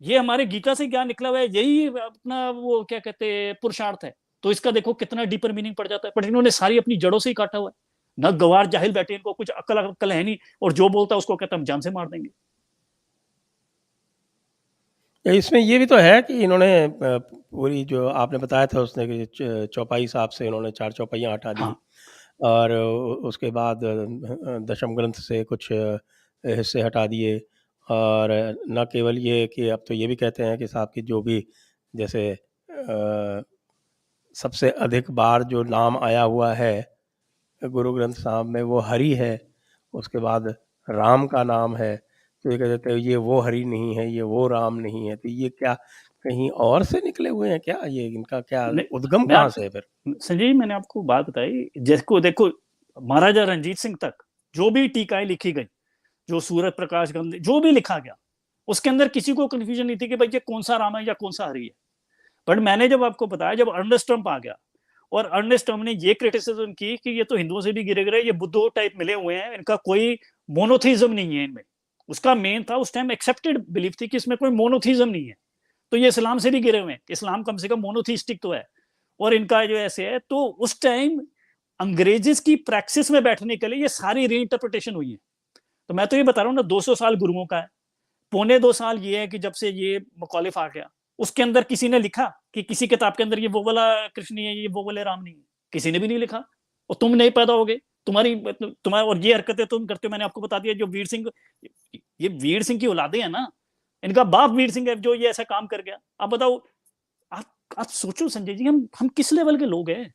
ये हमारे गीता से ज्ञान निकला हुआ है, यही अपना वो क्या कहते हैं पुरुषार्थ है, तो इसका देखो कितना डीपर मीनिंग पड़ जाता है। पर इन्होंने सारी अपनी जड़ों से ही काटा हुआ है, न गवार जाहिल बैठे, इनको कुछ अक्ल है नहीं, और जो बोलता है उसको कहता हम जान से मार देंगे। इसमें ये भी तो है कि इन्होंने पूरी जो आपने बताया था उसने कि चौपाई साहब से इन्होंने 4 चौपाइयाँ हटा दी। हाँ। और उसके बाद दशम ग्रंथ से कुछ हिस्से हटा दिए। और न केवल ये कि अब तो ये भी कहते हैं कि साहब की जो भी जैसे सबसे अधिक बार जो नाम आया हुआ है गुरु ग्रंथ साहब में वो हरि है, उसके बाद राम का नाम है। तो ये कह देते हैं ये वो हरि नहीं है, ये वो राम नहीं है। तो ये क्या कहीं और से निकले हुए हैं क्या? ये इनका क्या उद्गम मैं कहाँ से है फिर? संजय जी मैंने आपको बात बताई, जैसे देखो महाराजा रंजीत सिंह तक जो भी टीकाएं लिखी गई, जो सूरत प्रकाश गंध जो भी लिखा गया, उसके अंदर किसी को कंफ्यूजन नहीं थी कि भाई ये कौन सा राम है या कौन सा हरि है। बट मैंने जब आपको बताया, जब अर्नेस्ट ट्रंप आ गया और अर्नेस्ट ट्रंप ने ये क्रिटिसिज्म की कि ये तो हिंदुओं से भी गिरे गिरे, ये बुद्धो टाइप मिले हुए हैं, इनका कोई मोनोथीज्म नहीं है इनमें। उसका मेन था उस टाइम एक्सेप्टेड बिलीफ थी कि इसमें कोई मोनोथीज्म नहीं है, तो ये इस्लाम से भी गिरे हुए हैं, इस्लाम कम से कम मोनोथीस्टिक तो है। और इनका जो ऐसे है, तो उस टाइम अंग्रेजी की प्रैक्टिस में बैठने के लिए ये सारी री इंटरप्रिटेशन हुई है। तो मैं तो ये बता रहा हूँ ना, 200 साल गुरुओं का है, पौने 2 साल ये है कि जब से ये मुखालिफ आ गया, उसके अंदर किसी ने लिखा कि किसी किताब के अंदर ये वो वाला कृष्ण नहीं है, ये वो वाले राम नहीं है, किसी ने भी नहीं लिखा। और तुम नहीं पैदा होगे, तुम्हारा और ये हरकतें तुम करते हो। मैंने आपको बता दिया, जो वीर सिंह, ये वीर सिंह की औलादे हैं ना, इनका बाप वीर सिंह है जो ये ऐसा काम कर गया। आप बताओ, आप सोचो संजय जी, हम किस लेवल के लोग हैं।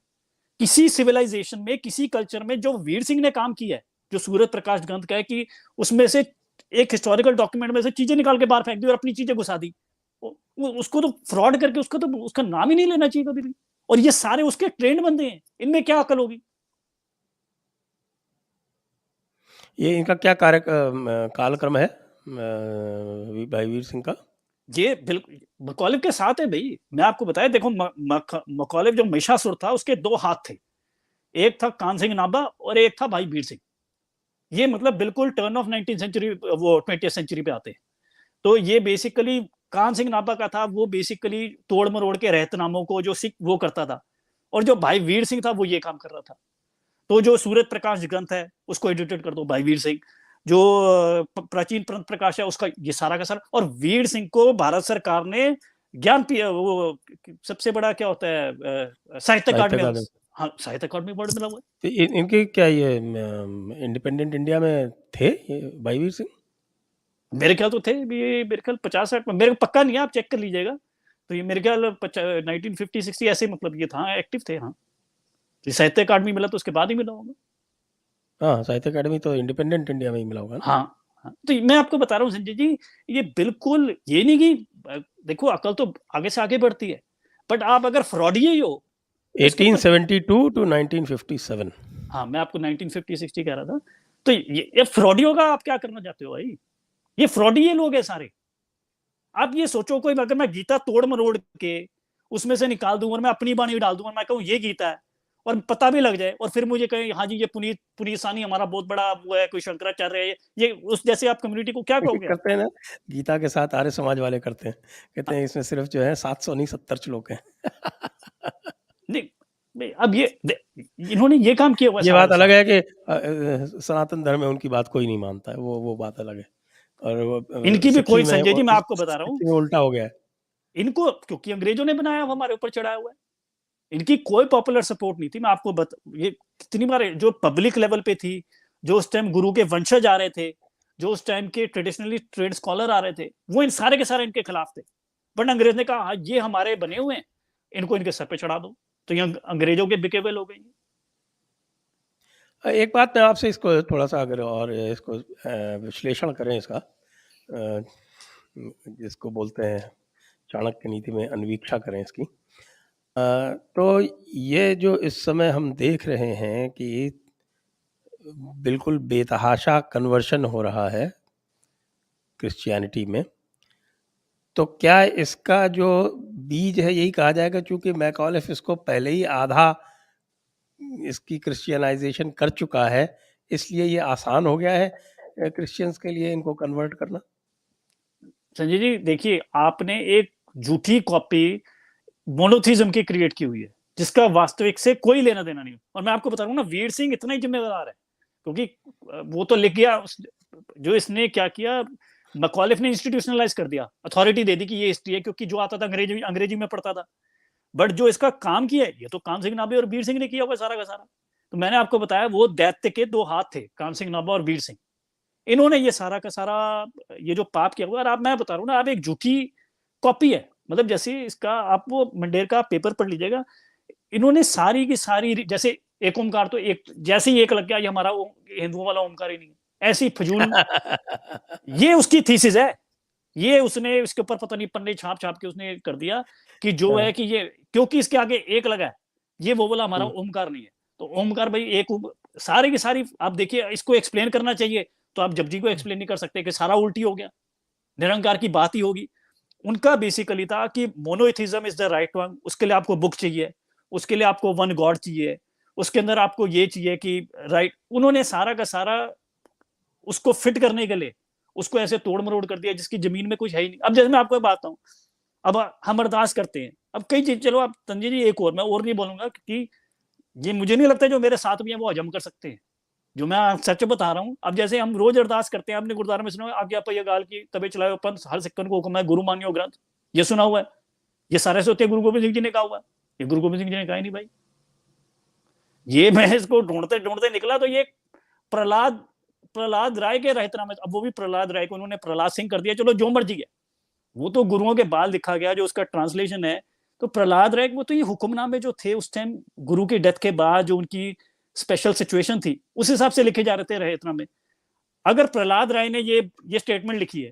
किसी सिविलाइजेशन में, किसी कल्चर में जो वीर सिंह ने काम किया है, जो सूरत प्रकाश ग्रंथ का है, कि उसमें से एक हिस्टोरिकल डॉक्यूमेंट में से चीजें निकाल के बाहर फेंक दी और अपनी चीजें घुसा दी, उसको तो फ्रॉड करके उसका नाम ही नहीं लेना चाहिए कभी भी। और ये सारे उसके ट्रेंड बंदे हैं, इनमें क्या अकल होगी। ये इनका क्या कालक्रम है भाई वीर सिंह का? ये बिल्कुल मकौलिफ के साथ है भाई। मैं आपको बताया, देखो मकौलिफ जो महिषासुर था उसके 2 हाथ थे, एक था कान सिंह नाभा और एक था भाई वीर सिंह। ये मतलब बिल्कुल टर्न ऑफ 19th सेंचुरी, वो 20th सेंचुरी पे आते हैं। तो ये बेसिकली कान सिंह नाभा का था, वो बेसिकली तोड़ मरोड़ के रहतनामों को जो सिख वो करता था, और जो भाई वीर सिंह था वो ये काम कर रहा था। तो जो सूरत प्रकाश ग्रंथ है उसको एडिटेड कर दो भाई वीर सिंह, जो प्राचीन पंथ प्रकाश है उसका ये सारा का सारा। और वीर सिंह को भारत सरकार ने ज्ञान वो सबसे बड़ा क्या होता है साहित्य अकादमी, हाँ साहित्य अकादमी अवार्ड मिला हुआ है। तो इनके क्या ये इंडिपेंडेंट इंडिया में थे ये भाई वीर सिंह? मेरे ख्याल तो थे मेरे ख्याल 50-60, मेरे को पक्का नहीं है, आप चेक कर लीजिएगा। तो ये मेरे ख्याल 1950-60 ऐसे मतलब ये था, एक्टिव थे। हाँ, साहित्य अकादमी मिला तो उसके बाद ही मिला होगा। हाँ, साहित्य अकादमी तो इंडिपेंडेंट इंडिया में ही मिला होगा ना। हाँ, हाँ, तो मैं आपको बता रहा हूँ संजय जी, ये बिल्कुल ये नहीं कि देखो अकल तो आगे से आगे बढ़ती है, बट आप अगर फ्रॉडी हो 1872 to 1957। हाँ, मैं आपको 1950-60 कह रहा था। तो ये फ्रॉडियों का आप क्या करना चाहते हो भाई? ये फ्रॉडी ये लोग हैं सारे। आप ये सोचो, कोई अगर मैं गीता तोड़ मरोड़ के उसमें से निकाल दूं और मैं अपनी बाणी डाल दूं और मैं कहूँ ये गीता है, और पता भी लग जाए, और फिर मुझे कहे हाँ जी ये पुनीत पुनीत सानी हमारा बहुत बड़ा वो है, कोई शंकराचार्य है, ये उस जैसे आप कम्युनिटी को क्या कहोगे आप? करते हैं ना, गीता के साथ आर्य समाज वाले करते हैं। कहते हैं इसमें सिर्फ़ जो है 700 नहीं 70 श्लोक हैं। नहीं, नहीं, अब ये इन्होंने ये काम किया हुआ है ये सारा बात का अलग सारा। है कि सनातन धर्म में उनकी बात कोई नहीं मानता है, वो बात अलग है। और वो इनकी भी सिक्खी कोई, में संजय वो जी मैं आपको बता रहा हूँ, सिक्खी में उल्टा हो गया है। इनको क्योंकि अंग्रेजों ने बनाया, वो हमारे ऊपर चढ़ाया हुआ है। इनकी कोई पॉपुलर सपोर्ट नहीं थी। मैं आपको ये कितनी बार जो पब्लिक लेवल पे थी, जो उस टाइम गुरु के वंशज आ रहे थे, जो उस टाइम के ट्रेडिशनली ट्रेड स्कॉलर आ रहे थे, वो इन सारे के सारे इनके खिलाफ थे। बट अंग्रेज ने कहा हाँ ये हमारे बने हुए हैं, इनको इनके सर पे चढ़ा दो। तो ये अंग्रेजों के बिके हुए लोग हैं। एक बात मैं आपसे इसको थोड़ा-सा अगर और इसको विश्लेषण करें इसका, जिसको बोलते हैं चाणक्य नीति में अन्वीक्षा करें इसकी। तो ये जो इस समय हम देख रहे हैं कि बिल्कुल बेतहाशा कन्वर्शन हो रहा है क्रिश्चियनिटी में, तो क्या इसका जो बीज है यही कहा जाएगा, चूँकि मैकॉलेफ इसको पहले ही आधा इसकी क्रिश्चियनाइज़ेशन कर चुका है, इसलिए ये आसान हो गया है क्रिश्चियंस के लिए इनको कन्वर्ट करना? संजय जी देखिए, आपने एक झूठी कॉपी मोनोथिज्म की क्रिएट की हुई है, जिसका वास्तविक से कोई लेना देना नहीं। और मैं आपको बता रहा हूँ ना, वीर सिंह इतना ही जिम्मेदार है, क्योंकि वो तो लिख गया जो इसने क्या किया, मकॉलिफ ने इंस्टीट्यूशनलाइज कर दिया, अथॉरिटी दे दी कि ये हिस्ट्री है, क्योंकि जो आता था अंग्रेजी अंग्रेजी में पढ़ता था। बट जो इसका काम किया है, ये तो कान सिंह नाभे और वीर सिंह ने किया होगा सारा का सारा। तो मैंने आपको बताया वो दैत्य के दो हाथ थे, कान सिंह नाभा और वीर सिंह। इन्होंने ये सारा का सारा ये जो पाप किया हुआ, और आप, मैं बता रहा हूँ ना, आप एक झूठी कॉपी है। मतलब जैसे इसका आप वो मंडेर का पेपर पढ़ लीजिएगा, इन्होंने सारी की सारी, जैसे एक ओमकार, तो एक जैसे ही एक लग गया ये हमारा हिंदुओं वाला ओमकार ही नहीं है, ऐसी फजूल, ये उसकी थीसिस है। ये उसने इसके ऊपर पता नहीं पन्ने छाप छाप के उसने कर दिया कि जो हाँ, है कि ये, क्योंकि इसके आगे एक लगा है, ये वो वाला हमारा हुँ, ओमकार नहीं है। तो ओमकार भाई एक सारी की सारी, आप देखिए इसको एक्सप्लेन करना चाहिए तो आप जपजी को हुँ, एक्सप्लेन नहीं कर सकते कि सारा उल्टी हो गया, निरंकार की बात ही होगी। उनका बेसिकली था कि मोनोइथिज्म इज द राइट वन, उसके लिए आपको बुक चाहिए, उसके लिए आपको वन गॉड चाहिए, उसके अंदर आपको ये चाहिए कि राइट, उन्होंने सारा का सारा उसको फिट करने के लिए उसको ऐसे तोड़ मरोड़ कर दिया जिसकी जमीन में कुछ है ही नहीं। अब जैसे मैं आपको बात हूँ, अब हम अरदास करते हैं, अब कई चीज, चलो आप संजय जी एक और, मैं और नहीं बोलूंगा, क्योंकि ये मुझे नहीं लगता जो मेरे साथ भी हैं वो हजम कर सकते हैं जो मैं सच बता रहा हूँ। अब जैसे हम रोज अरदास करते हैं, आपने गुरुद्वारा में सुना आज्ञा पर यह गाल की तबे चलाओ पंथ, हर सिक्कन को हुक्म है गुरु मानियो ग्रंथ, ये सुना हुआ है, ये सारे सोते गुरु गोबिंद सिंह जी ने कहा हुआ है। ये गुरु गोबिंद सिंह जी ने कहा ही नहीं भाई। ये मैं इसको ढूंढते ढूंढते निकला तो ये प्रहलाद प्रहलाद राय के रहतनामे, अब वो भी प्रहलाद राय को उन्होंने प्रहलाद सिंह कर दिया, चलो जो मर्जी है, वो तो गुरुओं के बाल लिखा गया जो उसका ट्रांसलेशन है। तो प्रहलाद राय वो तो ये हुक्मनामे जो थे उस टाइम गुरु की डेथ के बाद, जो उनकी स्पेशल सिचुएशन थी उस हिसाब से लिखे जा रहे थे रहतनामे। अगर प्रहलाद राय ने ये स्टेटमेंट लिखी है,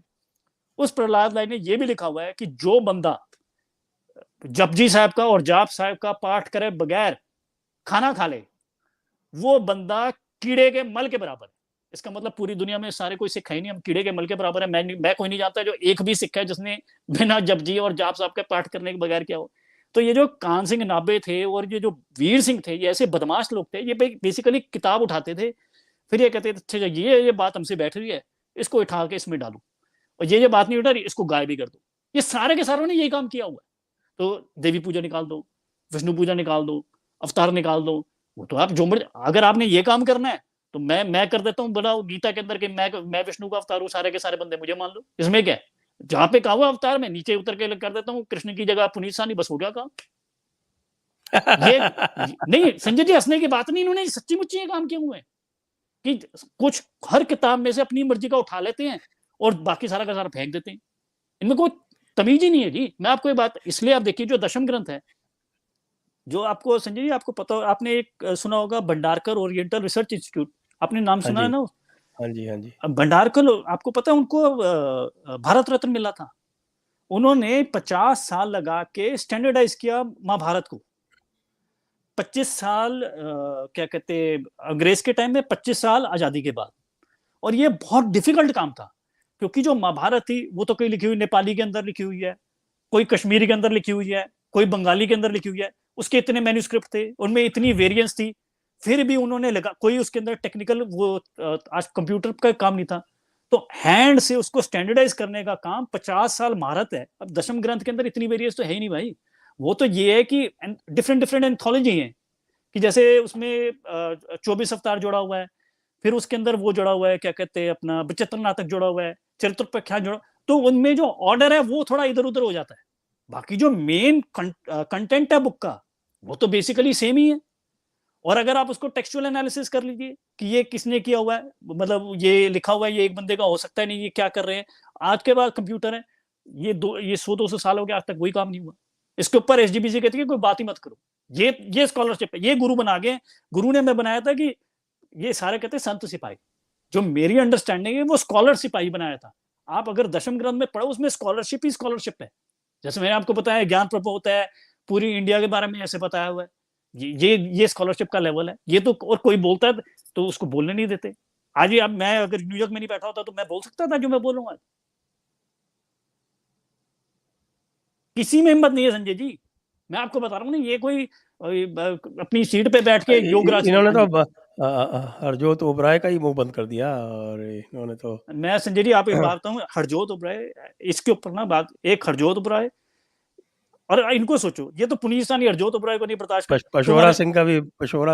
उस प्रहलाद राय ने ये भी लिखा हुआ है कि जो बंदा जपजी साहब का और जाप साहब का पाठ करे बगैर खाना खा ले, वो बंदा कीड़े के मल के बराबर है। इसका मतलब पूरी दुनिया में सारे कोई सिख है ही नहीं, हम कीड़े के मल के बराबर है। मैं कोई नहीं जानता जो एक भी सिख है जिसने बिना जपजी और जाप साहब के पाठ करने के बगैर क्या हो। तो ये जो कान सिंह नाभे थे और ये जो वीर सिंह थे, ये ऐसे बदमाश लोग थे, ये बेसिकली किताब उठाते थे, फिर ये कहते थे अच्छा ये बात हमसे बैठ रही है, इसको उठा के इसमें डालू, और ये बात नहीं उठा रही इसको गाय भी कर दो। ये सारे के सारों ने यही काम किया हुआ है। तो देवी पूजा निकाल दो, विष्णु पूजा निकाल दो, अवतार निकाल दो, वो तो आप जो अगर आपने ये काम करना है तो मैं कर देता हूँ बड़ा गीता के अंदर कि मैं विष्णु का अवतार हूँ, सारे के सारे बंदे मुझे मान लो, इसमें क्या है। जहां पे कहा हुआ अवतार में नीचे उतर के कर देता हूँ कृष्ण की जगह पुनीत सानी, बस हो गया काम। ये नहीं संजय जी, हंसने की बात नहीं, इन्होंने सच्ची मुच्ची ये काम किए हुए हैं कि कुछ हर किताब में से अपनी मर्जी का उठा लेते हैं और बाकी सारा का सारा फेंक देते हैं। इनमें कोई तमीज ही नहीं है जी। मैं आपको ये बात इसलिए, आप देखिए जो दशम ग्रंथ है, जो आपको संजय जी आपको पता हो, आपने एक सुना होगा भंडारकर ओरिएंटल रिसर्च इंस्टीट्यूट, आपने नाम हाँ सुना जी, है ना? हाँ जी, हाँ जी। भंडारकर, आपको पता है उनको भारत रत्न मिला था। उन्होंने 50 साल लगा के स्टैंडर्डाइज किया महाभारत को। 25 साल क्या कहते अंग्रेज के टाइम में, 25 साल आजादी के बाद। और ये बहुत डिफिकल्ट काम था, क्योंकि जो महाभारत थी वो तो कहीं लिखी हुई नेपाली के अंदर लिखी हुई है, कोई कश्मीरी के अंदर लिखी हुई है, कोई बंगाली के अंदर लिखी हुई है, उसके इतने मैन्यूस्क्रिप्ट थे, उनमें इतनी वेरिएंस थी, फिर भी उन्होंने लगा, कोई उसके अंदर टेक्निकल वो आज कंप्यूटर का काम नहीं था, तो हैंड से उसको स्टैंडर्डाइज करने का काम 50 साल महारत है। अब दशम ग्रंथ के अंदर इतनी वेरिएंस तो है ही नहीं भाई। वो तो ये है कि डिफरेंट डिफरेंट एंथोलॉजी है, कि जैसे उसमें 24 अवतार जोड़ा हुआ है, फिर उसके अंदर वो जुड़ा हुआ है, क्या कहते हैं अपना विचित्र नाटक जुड़ा हुआ है, चरित्र प्रख्यान जुड़ा, तो उनमें जो ऑर्डर है वो थोड़ा इधर उधर हो जाता है। बाकी जो मेन कंटेंट है बुक का वो तो बेसिकली सेम ही है। और अगर आप उसको टेक्सचुअल एनालिसिस कर लीजिए कि ये किसने किया हुआ है, मतलब ये लिखा हुआ है ये एक बंदे का हो सकता है नहीं, ये क्या कर रहे हैं, आज के बाद कंप्यूटर है, ये 100-200 साल हो गया, आज तक वही काम नहीं हुआ। इसके ऊपर एसजीपीसी कहती है कोई बात ही मत करो, ये स्कॉलरशिप है, ये गुरु बना गए, गुरु ने मैं बनाया था कि ये सारे कहते हैं संत सिपाही, जो मेरी अंडरस्टैंडिंग है वो स्कॉलर सिपाही बनाया था। आप अगर दशम ग्रंथ में पढ़ो उसमें स्कॉलरशिप ही स्कॉलरशिप है। जैसे मैंने आपको बताया ज्ञान प्रभु होता है, पूरी इंडिया के बारे में ऐसे बताया हुआ है, ये स्कॉलरशिप का लेवल है। ये तो और कोई बोलता है तो उसको बोलने नहीं देते। आज अब मैं अगर न्यूयॉर्क में नहीं बैठा होता तो मैं बोल सकता था जो मैं बोलूंगा? किसी में हिम्मत नहीं है संजय जी। मैं आपको बता रहा हूँ ना, ये कोई अपनी सीट पे बैठ के योगराज की। इन्होंने हाँ तो जी, हरजोत ओबराय का ही मुंह बंद कर दिया, और इन्होंने तो मैं संजय जी आप एक बात बताऊं, हरजोत उबराय, इसके ऊपर ना बात, एक हरजोत उबराय, और इनको सोचो, ये तो पुनीत सानी हरजोत उबराय को नहीं बर्दाश्त कर पशोरा तुम्हारे।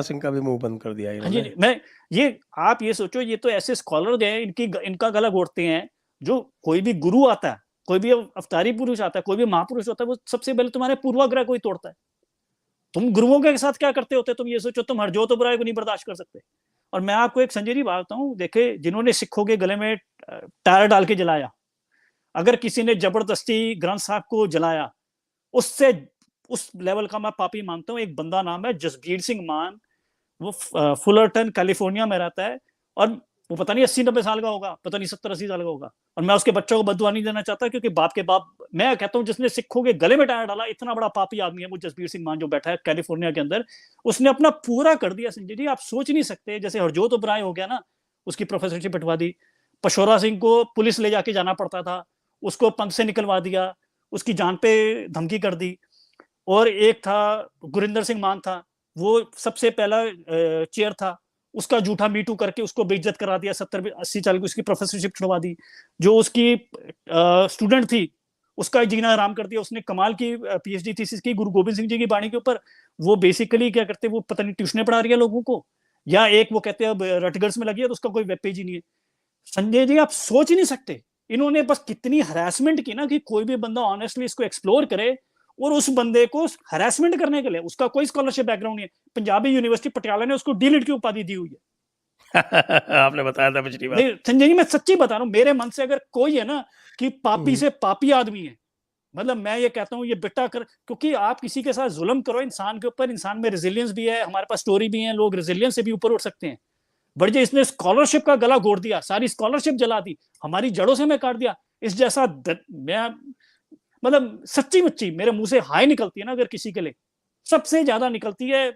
सिंह का भी मुंह बंद कर दिया हाँ जी, इन्होंने। मैं ये आप ये सोचो, ये तो ऐसे स्कॉलर हैं, इनका गला घोटते हैं। जो कोई भी गुरु आता है, कोई भी अवतारी पुरुष आता है, कोई भी महापुरुष होता है, वो सबसे पहले तुम्हारे पूर्वाग्रह को ही तोड़ता है। तुम गुरुओं के साथ क्या करते होते? तुम ये सोचो, तुम हरजोत उबराय को नहीं बर्दाश्त कर सकते। और मैं आपको एक संजय जी बात बताऊं, देखे जिन्होंने सिखों के गले में टायर डाल के जलाया, अगर किसी ने जबरदस्ती ग्रंथ साहब को जलाया, उससे उस लेवल का मैं पापी मानता हूं। एक बंदा नाम है जसबीर सिंह मान, वो फुलरटन कैलिफोर्निया में रहता है, और वो पता नहीं 80-90 साल का होगा, पता नहीं 70-80 साल का होगा। और मैं उसके बच्चों को बददुआ नहीं देना चाहता, क्योंकि बाप के बाप, मैं कहता हूँ जिसने सिखों के गले में टायर डाला, इतना बड़ा पापी आदमी है वो जसबीर सिंह मान, जो बैठा है कैलिफोर्निया के अंदर। उसने अपना पूरा कर दिया संजय जी, आप सोच नहीं सकते। जैसे हरजोत उबराय हो गया ना, उसकी प्रोफेसरशिप हटवा दी। पशोरा सिंह को पुलिस ले जाके जाना पड़ता था, उसको पंथ से निकलवा दिया, उसकी जान पे धमकी कर दी। और एक था गुरिंदर सिंह मान था, वो सबसे पहला चेयर था, उसका झूठा मीटू करके उसको बेइज्जत करा दिया, 70-80 साल की उसकी प्रोफेसरशिप छुड़वा दी। जो उसकी स्टूडेंट थी उसका जीना आराम कर दिया। उसने कमाल की पीएचडी थीसिस की गुरु गोविंद सिंह जी की बाणी के ऊपर। वो बेसिकली क्या करते, वो पता नहीं ट्यूशन पढ़ा रही है लोगों को, या एक वो कहते हैं अब रटगर्स में लगी है तो उसका कोई वेब पेज ही नहीं है। संजय जी आप सोच ही नहीं सकते, इन्होंने बस कितनी हरासमेंट की ना, कि कोई भी बंदा ऑनेस्टली इसको एक्सप्लोर करे, और उस बंदे को हरासमेंट करने के लिए उसका कोई स्कॉलरशिप बैकग्राउंड नहीं है। पंजाबी यूनिवर्सिटी पटियाला ने उसको डीलिट की उपाधि दी हुई है। आपने बताया था पिछली बार। नहीं संजय जी, मैं सच्ची बता रहा हूँ, मेरे मन से अगर कोई है ना कि पापी से पापी आदमी है, मतलब मैं ये कहता हूँ ये बेटा कर, क्योंकि आप किसी के साथ जुल्म करो इंसान के ऊपर, इंसान में रेजिलियंस भी है, हमारे पास स्टोरी भी है, लोग रेजिलियंस से भी ऊपर उठ सकते हैं। बट जो इसने स्कॉलरशिप का गला घोट दिया, सारी स्कॉलरशिप जला दी, हमारी जड़ों से मैं काट दिया, इस जैसा मैं मतलब सच्ची मुच्ची मेरे मुंह से हाय निकलती है ना, अगर किसी के लिए सबसे ज्यादा निकलती है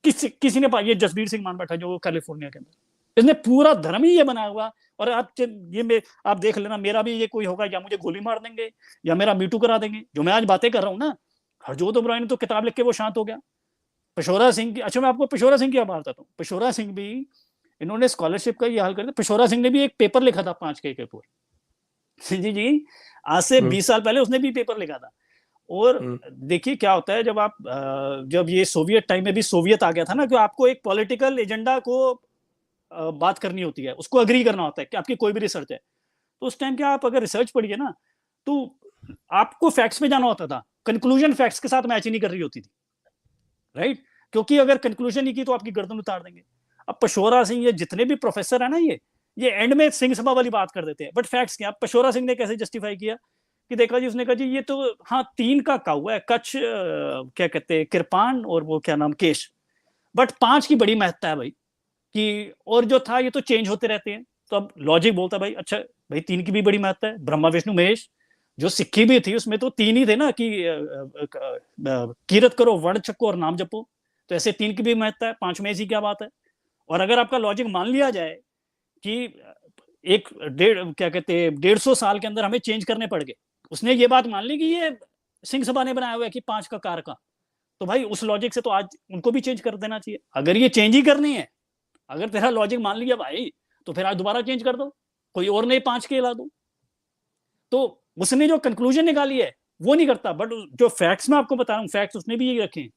किसी ने ये जसबीर सिंह मान बैठा जो कैलिफोर्निया के अंदर, इसने पूरा धर्म ही ये बनाया हुआ। और आप देख लेना, मेरा भी ये कोई होगा, या मुझे गोली मार देंगे या मेरा मीटू करा देंगे। जो मैं आज बातें कर रहा हूँ ना, हरजोत उबराय ने तो किताब लिख के वो शांत हो गया। पिशोरा सिंह की, अच्छा मैं आपको पिशोरा सिंह की बात बताता हूँ। पिशोरा सिंह भी, इन्होंने स्कॉलरशिप का ये हाल कर दिया। पिशोरा सिंह ने भी एक पेपर लिखा था 5K के ऊपर जी जी, आज से 20 साल पहले उसने भी पेपर लिखा था। और देखिए क्या होता है, जब आप जब ये सोवियत टाइम में भी सोवियत आ गया था ना, कि आपको एक पॉलिटिकल एजेंडा को बात करनी होती है, उसको अग्री करना होता है कि आपकी कोई भी रिसर्च है। तो उस टाइम क्या, आप अगर रिसर्च पढ़िए ना, तो आपको फैक्ट्स में जाना होता था, कंक्लूजन फैक्ट्स के साथ मैच ही नहीं कर रही होती थी, राइट? क्योंकि अगर कंक्लूजन ही की तो आपकी गर्दन उतार देंगे। अब पशोरा सिंह, ये जितने भी प्रोफेसर है ना, ये एंड में सिंह सभा वाली बात कर देते हैं, बट फैक्ट्स क्या? पशोरा सिंह ने कैसे जस्टिफाई किया कि देखा जी, उसने कहा जी ये तो हाँ 3 का कौवा है, कच्छ क्या कहते हैं किरपान, और वो क्या नाम केश, बट 5 की बड़ी महत्ता है भाई, कि और जो था ये तो चेंज होते रहते हैं। तो अब लॉजिक बोलता है भाई अच्छा भाई 3 की भी बड़ी महत्ता है, ब्रह्मा विष्णु महेश। जो सिक्की भी थी उसमें तो 3 ही थे ना, कि कीरत करो, वर्ण छको और नाम जपो। तो ऐसे 3 की भी महत्ता है, 5 में ऐसी क्या बात है। और अगर आपका लॉजिक मान लिया जाए कि एक डेढ़ क्या कहते हैं 150 साल के अंदर हमें चेंज करने पड़ गए, उसने ये बात मान ली कि ये सिंह सभा ने बनाया हुआ है कि 5 का कार का, तो भाई उस लॉजिक से तो आज उनको भी चेंज कर देना चाहिए। अगर ये चेंज ही करनी है, अगर तेरा लॉजिक मान लिया भाई, तो फिर आज दोबारा चेंज कर दो, कोई और नए 5 के ला दो। तो उसने जो कंक्लूजन निकाली है वो नहीं करता, बट जो फैक्ट्स मैं आपको बता रहा हूँ, फैक्ट्स उसने भी ये रखे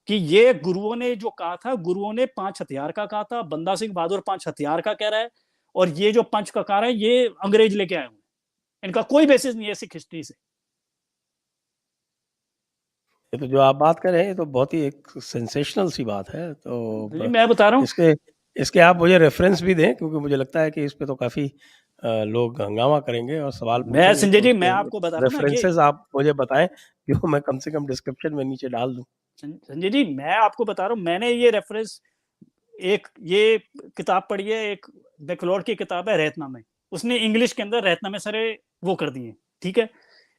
कि ये गुरुओं ने जो कहा था, गुरुओं ने 5 हथियार का कहा था, बंदा सिंह बहादुर 5 हथियार का कह रहा है, और ये जो 5 ककार है ये अंग्रेज लेके आए हुए, इनका कोई बेसिस नहीं है सिख हिस्ट्री से। ये तो जो आप बात कर रहे हैं, ये तो बहुत ही एक सेंसेशनल सी बात है। तो मैं बता रहा हूँ, इसके इसके आप मुझे रेफरेंस भी दें, क्योंकि मुझे लगता है कि इस पे तो काफ़ी लोग हंगामा करेंगे और सवाल मैं पूछेंगे, संजय तो जी मैं उसके आपको बता रहा हूँ ना कि रेफरेंसेस आप मुझे बताएँ, जो मैं कम से कम डिस्क्रिप्शन में नीचे डाल दूँ। संजय जी मैं आपको बता रहा हूँ, मैंने ये रेफरेंस एक ये किताब पढ़ी है, एक मैकलॉड की किताब है रहतनामे, उसने इंग्लिश के अंदर रहतनामे सारे वो कर दिए, ठीक है।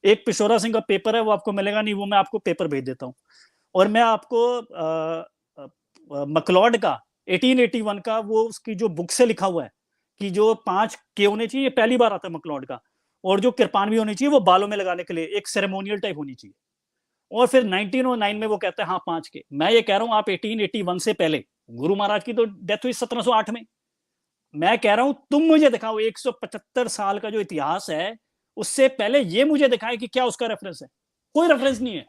एक पिशोरा सिंह का पेपर है, वो आपको मिलेगा नहीं, वो मैं आपको पेपर भेज देता हूँ। और मैं आपको मैकलॉड का 1881 का वो उसकी जो बुक से लिखा हुआ है कि जो 5 के होने चाहिए, पहली बार आता है मैकलॉड का, और जो कृपाणवी होनी चाहिए वो बालों में लगाने के लिए एक सेरेमोनियल टाइप होनी चाहिए। और फिर 1909 में वो कहता है हाँ 5 के। मैं ये कह रहा हूँ आप 1881 से पहले, गुरु महाराज की तो डेथ हुई 1708 में, मैं कह रहा हूं तुम मुझे दिखाओ 175 साल का जो इतिहास है, उससे पहले ये मुझे दिखाए कि क्या उसका रेफरेंस है। कोई रेफरेंस नहीं है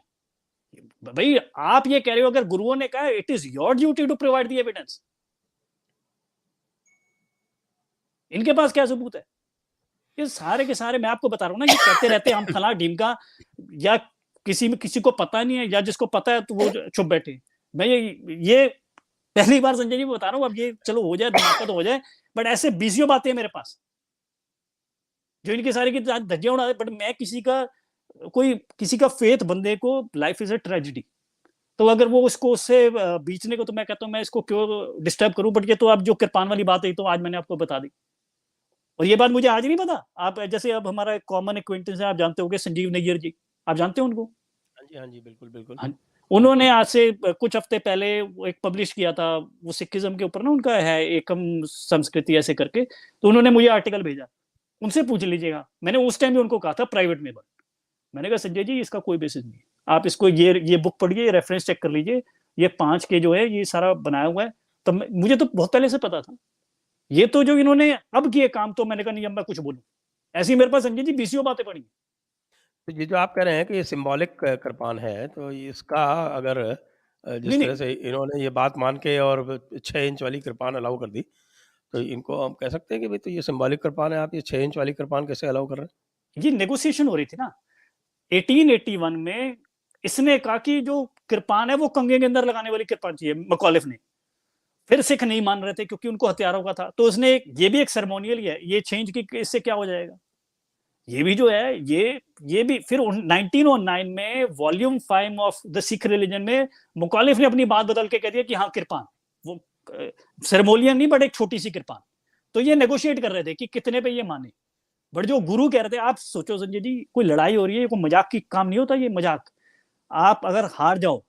भाई। आप ये कह रहे हो अगर गुरुओं ने कहा it is your duty to provide the evidence, इनके पास क्या सबूत है। ये सारे के सारे मैं आपको बता रहा हूं ना, ये कहते रहते हैं हम फला ढीमका, या किसी को पता नहीं है, या जिसको पता है तो वो चुप बैठे। मैं ये पहली बार संजय जी बता रहा हूँ, अब ये चलो हो जाए दिमाग का तो हो जाए, बट ऐसे बीसियों बातें हैं मेरे पास जो इनके सारे की धज्जियां उड़ा दे। बट मैं किसी का फेथ बंदे को, लाइफ इज अ ट्रेजिडी, तो अगर वो उसको उससे बीचने को, तो मैं कहता हूँ मैं इसको क्यों डिस्टर्ब करूं। बट ये तो अब जो कृपान वाली बात है तो आज मैंने आपको बता दी, और ये बात मुझे आज नहीं पता। आप जैसे अब हमारा कॉमन एक्वेंटेंस है, आप जानते होंगे संजीव नैयर जी, आप जानते हो उनको। हाँ जी, हाँ जी, बिल्कुल, बिल्कुल। हाँ, उन्होंने आज से कुछ हफ्ते पहले एक पब्लिश किया था, वो सिखिज्म के ऊपर ना, उनका है एकम संस्कृति ऐसे करके, तो उन्होंने मुझे आर्टिकल भेजा, उनसे पूछ लीजिएगा। मैंने उस टाइम भी उनको कहा था प्राइवेट में, बट मैंने कहा संजय जी इसका कोई बेसिस नहीं है, आप इसको ये बुक पढ़िए, रेफरेंस चेक कर लीजिए, ये 5 के जो है ये सारा बनाया हुआ है। तो मुझे तो बहुत पहले से पता था। ये तो जो इन्होंने अब किए काम, तो मैंने कहा नहीं अब मैं कुछ बोलूं, ऐसी मेरे पास संजय जी बीसियों बातें पड़ी। तो ये जो आप कह रहे हैं कि ये सिंबॉलिक कृपान है, तो इसका अगर नहीं जिस तरह नहीं, से इन्होंने ये बात मान के और 6 इंच वाली कृपान अलाउ कर दी, तो इनको हम कह सकते हैं कि भाई तो ये सिंबॉलिक कृपान है, आप ये 6 इंच वाली कृपान कैसे अलाउ कर रहे हैं? ये नेगोशिएशन हो रही थी ना 1881 में। इसने कहा कि जो कृपान है वो कंगे के अंदर लगाने वाली कृपान चाहिए, मकॉलिफ ने। फिर सिख नहीं मान रहे थे क्योंकि उनको हथियारों का था, तो उसने ये भी एक सेरेमोनियल ही है, ये चेंज की इससे क्या हो जाएगा। ये भी जो है ये भी फिर 1909 में volume 5 of the Sikh religion में मुखालिफ ने अपनी बात बदल के कह दिया कि हाँ कृपान, वो सेरेमोनियल नहीं बट एक छोटी सी कृपान। तो ये नेगोशिएट कर रहे थे कि कितने पे ये माने। बट जो गुरु कह रहे थे, आप सोचो संजय जी कोई लड़ाई हो रही है, कोई मजाक की काम नहीं होता ये मजाक। आप अगर हार जाओ,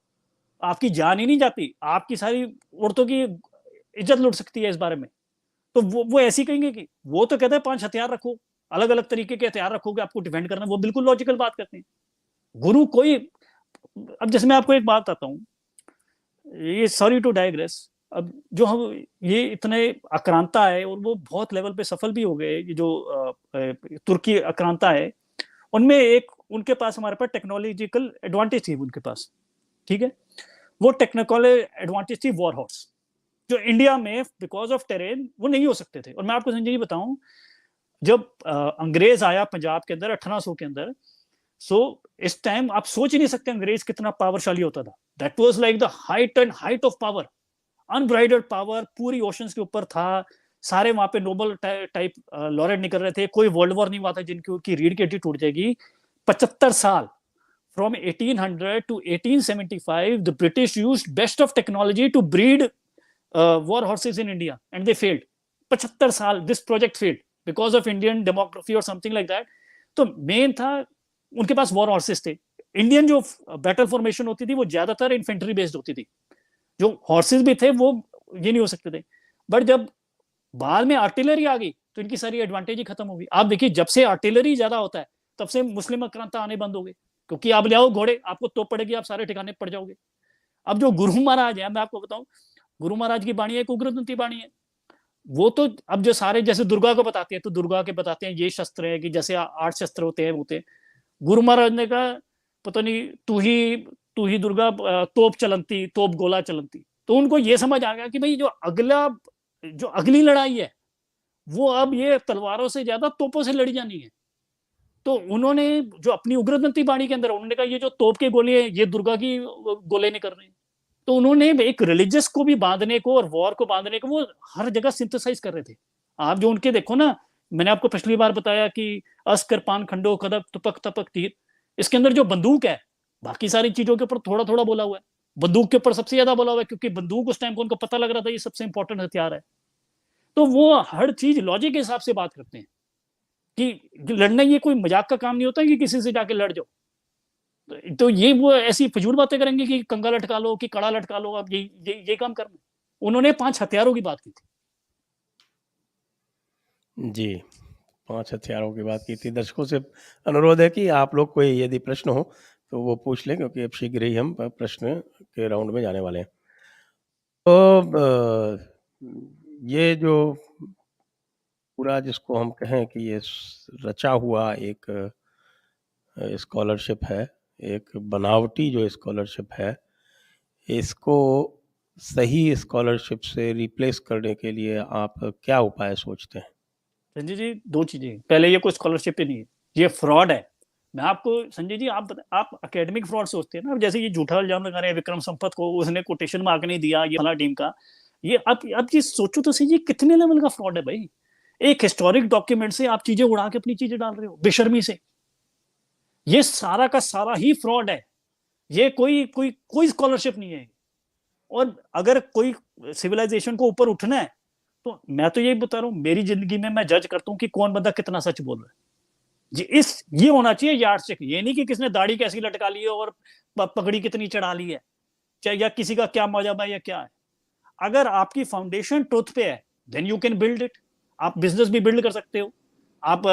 आपकी जान ही नहीं जाती, आपकी सारी औरतों की इज्जत लुट सकती है इस बारे में। तो वो ऐसी कहेंगे कि वो तो कहते हैं 5 हथियार रखो, अलग अलग तरीके के हथियार रखोगे आपको डिफेंड करना, वो बिल्कुल लॉजिकल बात करते हैं। गुरु कोई, अब जैसे मैं आपको एक बात बताता हूँ, ये सॉरी टू डाइग्रेस, अब जो हम ये इतने आक्रांता है और वो बहुत लेवल पे सफल भी हो गए, ये जो तुर्की आक्रांता है, उनमें एक उनके पास, हमारे पास टेक्नोलॉजिकल एडवांटेज थी उनके पास, ठीक है। वो टेक्निकल एडवांटेज थी वॉर हॉर्स, जो इंडिया में बिकॉज ऑफ टेरेन वो नहीं हो सकते थे। और मैं आपको संजय जी बताऊं, जब अंग्रेज आया पंजाब के अंदर 1800 के अंदर, सो इस टाइम आप सोच ही नहीं सकते अंग्रेज कितना पावरशाली होता था। That was like the height and height of power, unbridled power, पूरी ओशंस के ऊपर था। सारे वहां पे नोबल टाइप लॉरेट निकल रहे थे, कोई वर्ल्ड वॉर नहीं हुआ था जिनकी रीढ़ की हड्डी टूट जाएगी। 75 साल, from 1800 to 1875 the British used best of technology to breed war horses in India and they failed. 75 साल this project failed because of Indian demography or something like that. तो मेन था उनके पास वॉर हॉर्सेस थे। Indian जो battle formation होती थी वो ज्यादातर इन्फेंट्री बेस्ड होती थी, जो हॉर्सेस भी थे वो ये नहीं हो सकते थे। बट जब बाद में आर्टिलरी आ गई तो इनकी सारी एडवांटेज ही खत्म हो गई। आप देखिए जब से आर्टिलरी ज्यादा होता है तब से मुस्लिम आक्रांता आने बंद हो गए, क्योंकि आप ले आओ घोड़े, आपको तोप पड़ेगी, आप सारे ठिकाने पड़ जाओगे। अब जो गुरु महाराज है, मैं आपको बताऊं, गुरु महाराज की बाणी एक उग्रदंती बाणी है। वो तो अब जो सारे जैसे दुर्गा को बताते हैं तो दुर्गा के बताते हैं ये शस्त्र है, कि जैसे 8 शस्त्र होते हैं। गुरु महाराज ने कहा पता नहीं तू ही दुर्गा तोप चलंती, तोप गोला चलंती। तो उनको ये समझ आ गया कि भाई जो अगली लड़ाई है वो अब ये तलवारों से ज्यादा तोपों से लड़ी जानी है। तो उन्होंने जो अपनी उग्रदंती बाणी के अंदर उन्होंने कहा ये जो तोप के गोले हैं ये दुर्गा की गोले नहीं कर रहे हैं। तो उन्होंने एक रिलीजियस को भी बांधने को और वॉर को बांधने को वो हर जगह सिंथेसाइज कर रहे थे। आप जो उनके देखो ना, मैंने आपको पिछली बार बताया कि अस्कर पान खंडो कदक तुपक तपक तीर, इसके अंदर जो बंदूक है बाकी सारी चीजों के ऊपर थोड़ा थोड़ा बोला हुआ है, बंदूक के ऊपर सबसे ज्यादा बोला हुआ है, क्योंकि बंदूक उस टाइम को उनको पता लग रहा था ये सबसे इंपॉर्टेंट हथियार है। तो वो हर चीज लॉजिक के हिसाब से बात करते हैं कि लड़ना ये कोई मजाक का काम नहीं होता कि किसी से जाके लड़ जाओ। तो ये वो ऐसी फजूल बातें करेंगे कि कंगा लटका लो, कि कड़ा लटका लो, अब ये काम करना। उन्होंने 5 हथियारों की बात की थी। जी, 5 हथियारों की बात की थी। दर्शकों से अनुरोध है कि आप लोग कोई यदि प्रश्न हो तो वो पूछ लें, क्योंकि अब शीघ्र ही हम प्रश्न के राउंड में जाने वाले हैं। तो ये जो पूरा जिसको हम कहें कि ये रचा हुआ एक स्कॉलरशिप है, एक बनावटी जो स्कॉलरशिप है, इसको सही स्कॉलरशिप से रिप्लेस करने के लिए आप क्या उपाय सोचते हैं? संजय जी 2 चीजें, पहले ये कोई स्कॉलरशिप ही नहीं है, ये फ्रॉड है। मैं आपको संजय जी आप एकेडमिक फ्रॉड सोचते हैं ना, जैसे ये झूठा इल्जाम लगा रहे हैं विक्रम संपत को, उसने कोटेशन मार्क नहीं दिया ये वाला टीम का। ये आप ये सोचो तो सही, ये कितने लेवल का फ्रॉड है भाई। एक हिस्टोरिक डॉक्यूमेंट से आप चीजें उड़ा के अपनी चीजें डाल रहे हो बेशर्मी से। ये सारा का सारा ही फ्रॉड है। ये कोई कोई कोई स्कॉलरशिप नहीं है। और अगर कोई सिविलाइजेशन को ऊपर उठना है तो मैं तो यही बता रहा हूं, मेरी जिंदगी में मैं जज करता हूं कि कौन बंदा कितना सच बोल रहा है जी। ये होना चाहिए यार्डस्टिक, ये नहीं कि किसने दाढ़ी कैसी लटका ली है और पगड़ी कितनी चढ़ा ली है, चाहे या किसी का क्या मजहब है या क्या है। अगर आपकी फाउंडेशन ट्रुथ पे है then you can build it. आप बिजनेस भी बिल्ड कर सकते हो, आप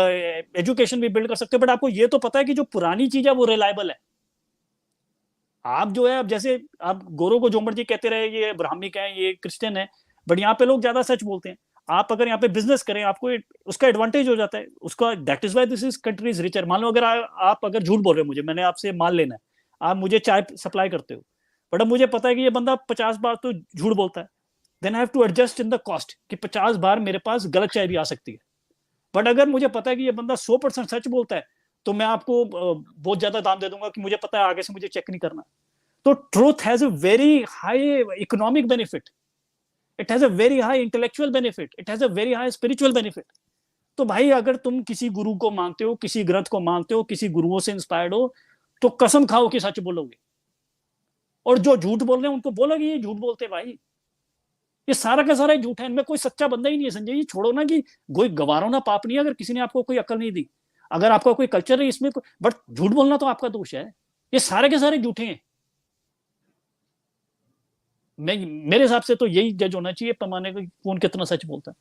एजुकेशन भी बिल्ड कर सकते हो, बट आपको ये तो पता है कि जो पुरानी चीज है वो रिलायबल है। आप जो है, अब जैसे आप गोरों को जो मर्जी कहते रहे ये ब्राह्मिक है ये क्रिश्चियन है, बट यहाँ पे लोग ज्यादा सच बोलते हैं। आप अगर यहाँ पे बिजनेस करें आपको उसका एडवांटेज हो जाता है उसका, that is why this is country is richer. मान लो अगर आप अगर झूठ बोल रहे हो, मुझे मैंने आपसे माल लेना है, आप मुझे चाय सप्लाई करते हो, बट अब मुझे पता है कि ये बंदा 50 बार तो झूठ बोलता है, then I have to adjust in the cost कि 50 बार मेरे पास गलत चाय भी आ सकती है। बट अगर मुझे पता है कि ये बंदा 100% सच बोलता है तो मैं आपको बहुत ज्यादा दाम दे दूंगा, कि मुझे पता है आगे से मुझे चेक नहीं करना। तो truth has a very high economic benefit, it has a very high intellectual benefit, it has a very high spiritual benefit. तो भाई अगर तुम किसी गुरु को मानते हो, किसी ग्रंथ को मानते हो, किसी गुरुओं से इंस्पायर्ड हो, तो कसम खाओ कि सच बोलोगे। और जो झूठ बोल रहे हैं उनको बोलोगे ये झूठ बोलते भाई, ये सारा का सारा झूठ है, इनमें कोई सच्चा बंदा ही नहीं है। संजय जी छोड़ो ना कि कोई गवारो ना पाप नहीं है अगर किसी ने आपको कोई अकल नहीं दी, अगर आपका कोई कल्चर है इसमें, बट झूठ बोलना तो आपका दोष है। ये सारे के सारे झूठे हैं। मेरे हिसाब से तो यही जज होना चाहिए पैमाने का कौन कितना सच बोलता है।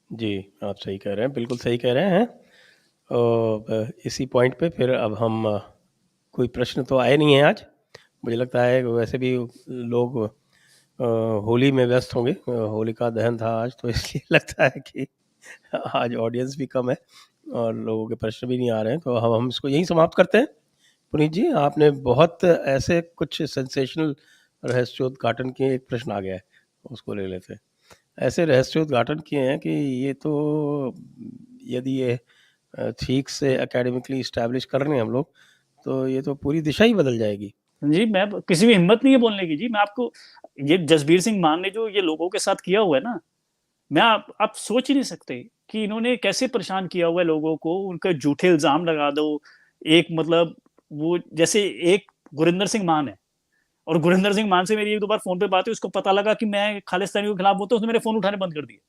जी, आप सही कह रहे हैं, बिल्कुल सही कह रहे हैं। और इसी पॉइंट पे फिर अब हम कोई प्रश्न तो आए नहीं हैं आज, मुझे लगता है वैसे भी लोग होली में व्यस्त होंगे, होलिका दहन था आज, तो इसलिए लगता है कि आज ऑडियंस भी कम है और लोगों के प्रश्न भी नहीं आ रहे हैं, तो हम इसको यहीं समाप्त करते हैं। पुनीत जी, आपने बहुत ऐसे कुछ सेंसेशनल रहस्योद्घाटन किए, एक प्रश्न आ गया है उसको ले लेते हैं। ऐसे रहस्योद्घाटन किए हैं कि ये तो यदि ये ठीक से एकेडमिकली इस्टेब्लिश कर रहे हैं हम लोग, तो ये तो पूरी दिशा ही बदल जाएगी। जी मैं किसी भी हिम्मत नहीं है बोलने की जी। मैं आपको ये जसबीर सिंह मान ने जो ये लोगों के साथ किया हुआ है ना, मैं आप सोच ही नहीं सकते कि इन्होंने कैसे परेशान किया हुआ है लोगों को, उनके झूठे इल्जाम लगा दो। एक मतलब वो जैसे एक गुरिंदर सिंह मान है, और गुरिंदर सिंह मान से मेरी 1-2 बार फोन पे बात हुई, उसको पता लगा कि मैं खालिस्तानियों के खिलाफ बोलता हूँ, उसने मेरे फोन उठाने बंद कर दिए।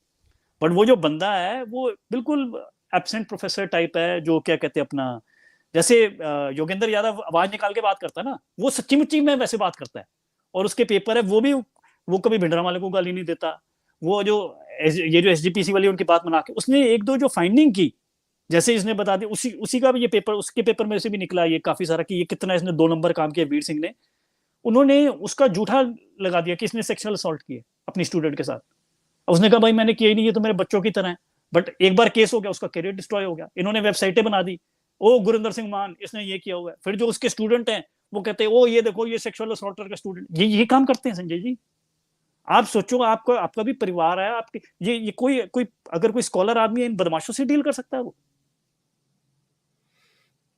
बट वो जो बंदा है वो बिल्कुल एब्सेंट प्रोफेसर टाइप है, जो क्या कहते हैं अपना, जैसे योगेंद्र यादव आवाज निकाल के बात करता है ना, वो सच्ची मुच्ची में वैसे बात करता है। और उसके पेपर है, वो कभी भिंडरा वाले को गाली नहीं देता। वो जो ये जो एसजीपीसी वाली उनकी बात बना के उसने एक दो जो फाइंडिंग की, जैसे इसने बता दी, उसी का भी ये पेपर, उसके पेपर में से भी निकला ये काफी सारा कि ये कितना इसने 2 नंबर काम किया वीर सिंह ने। उन्होंने उसका झूठा लगा दिया कि इसने सेक्सुअल असॉल्ट किया अपनी स्टूडेंट के साथ। उसने कहा भाई मैंने किया ही नहीं, ये तो मेरे बच्चों की तरह है। बट एक बार केस हो गया, उसका करियर डिस्ट्रॉय हो गया। इन्होंने वेबसाइटें बना दी, ओ गुरिंदर सिंह मान इसने ये किया हुआ है। फिर जो उसके स्टूडेंट हैं वो कहते हैं ओ ये देखो ये सेक्सुअल असॉल्टर का स्टूडेंट। ये काम करते हैं संजय जी। आप सोचो, आपका भी परिवार है, आपके ये कोई अगर कोई स्कॉलर आदमी है इन बदमाशों से डील कर सकता है वो?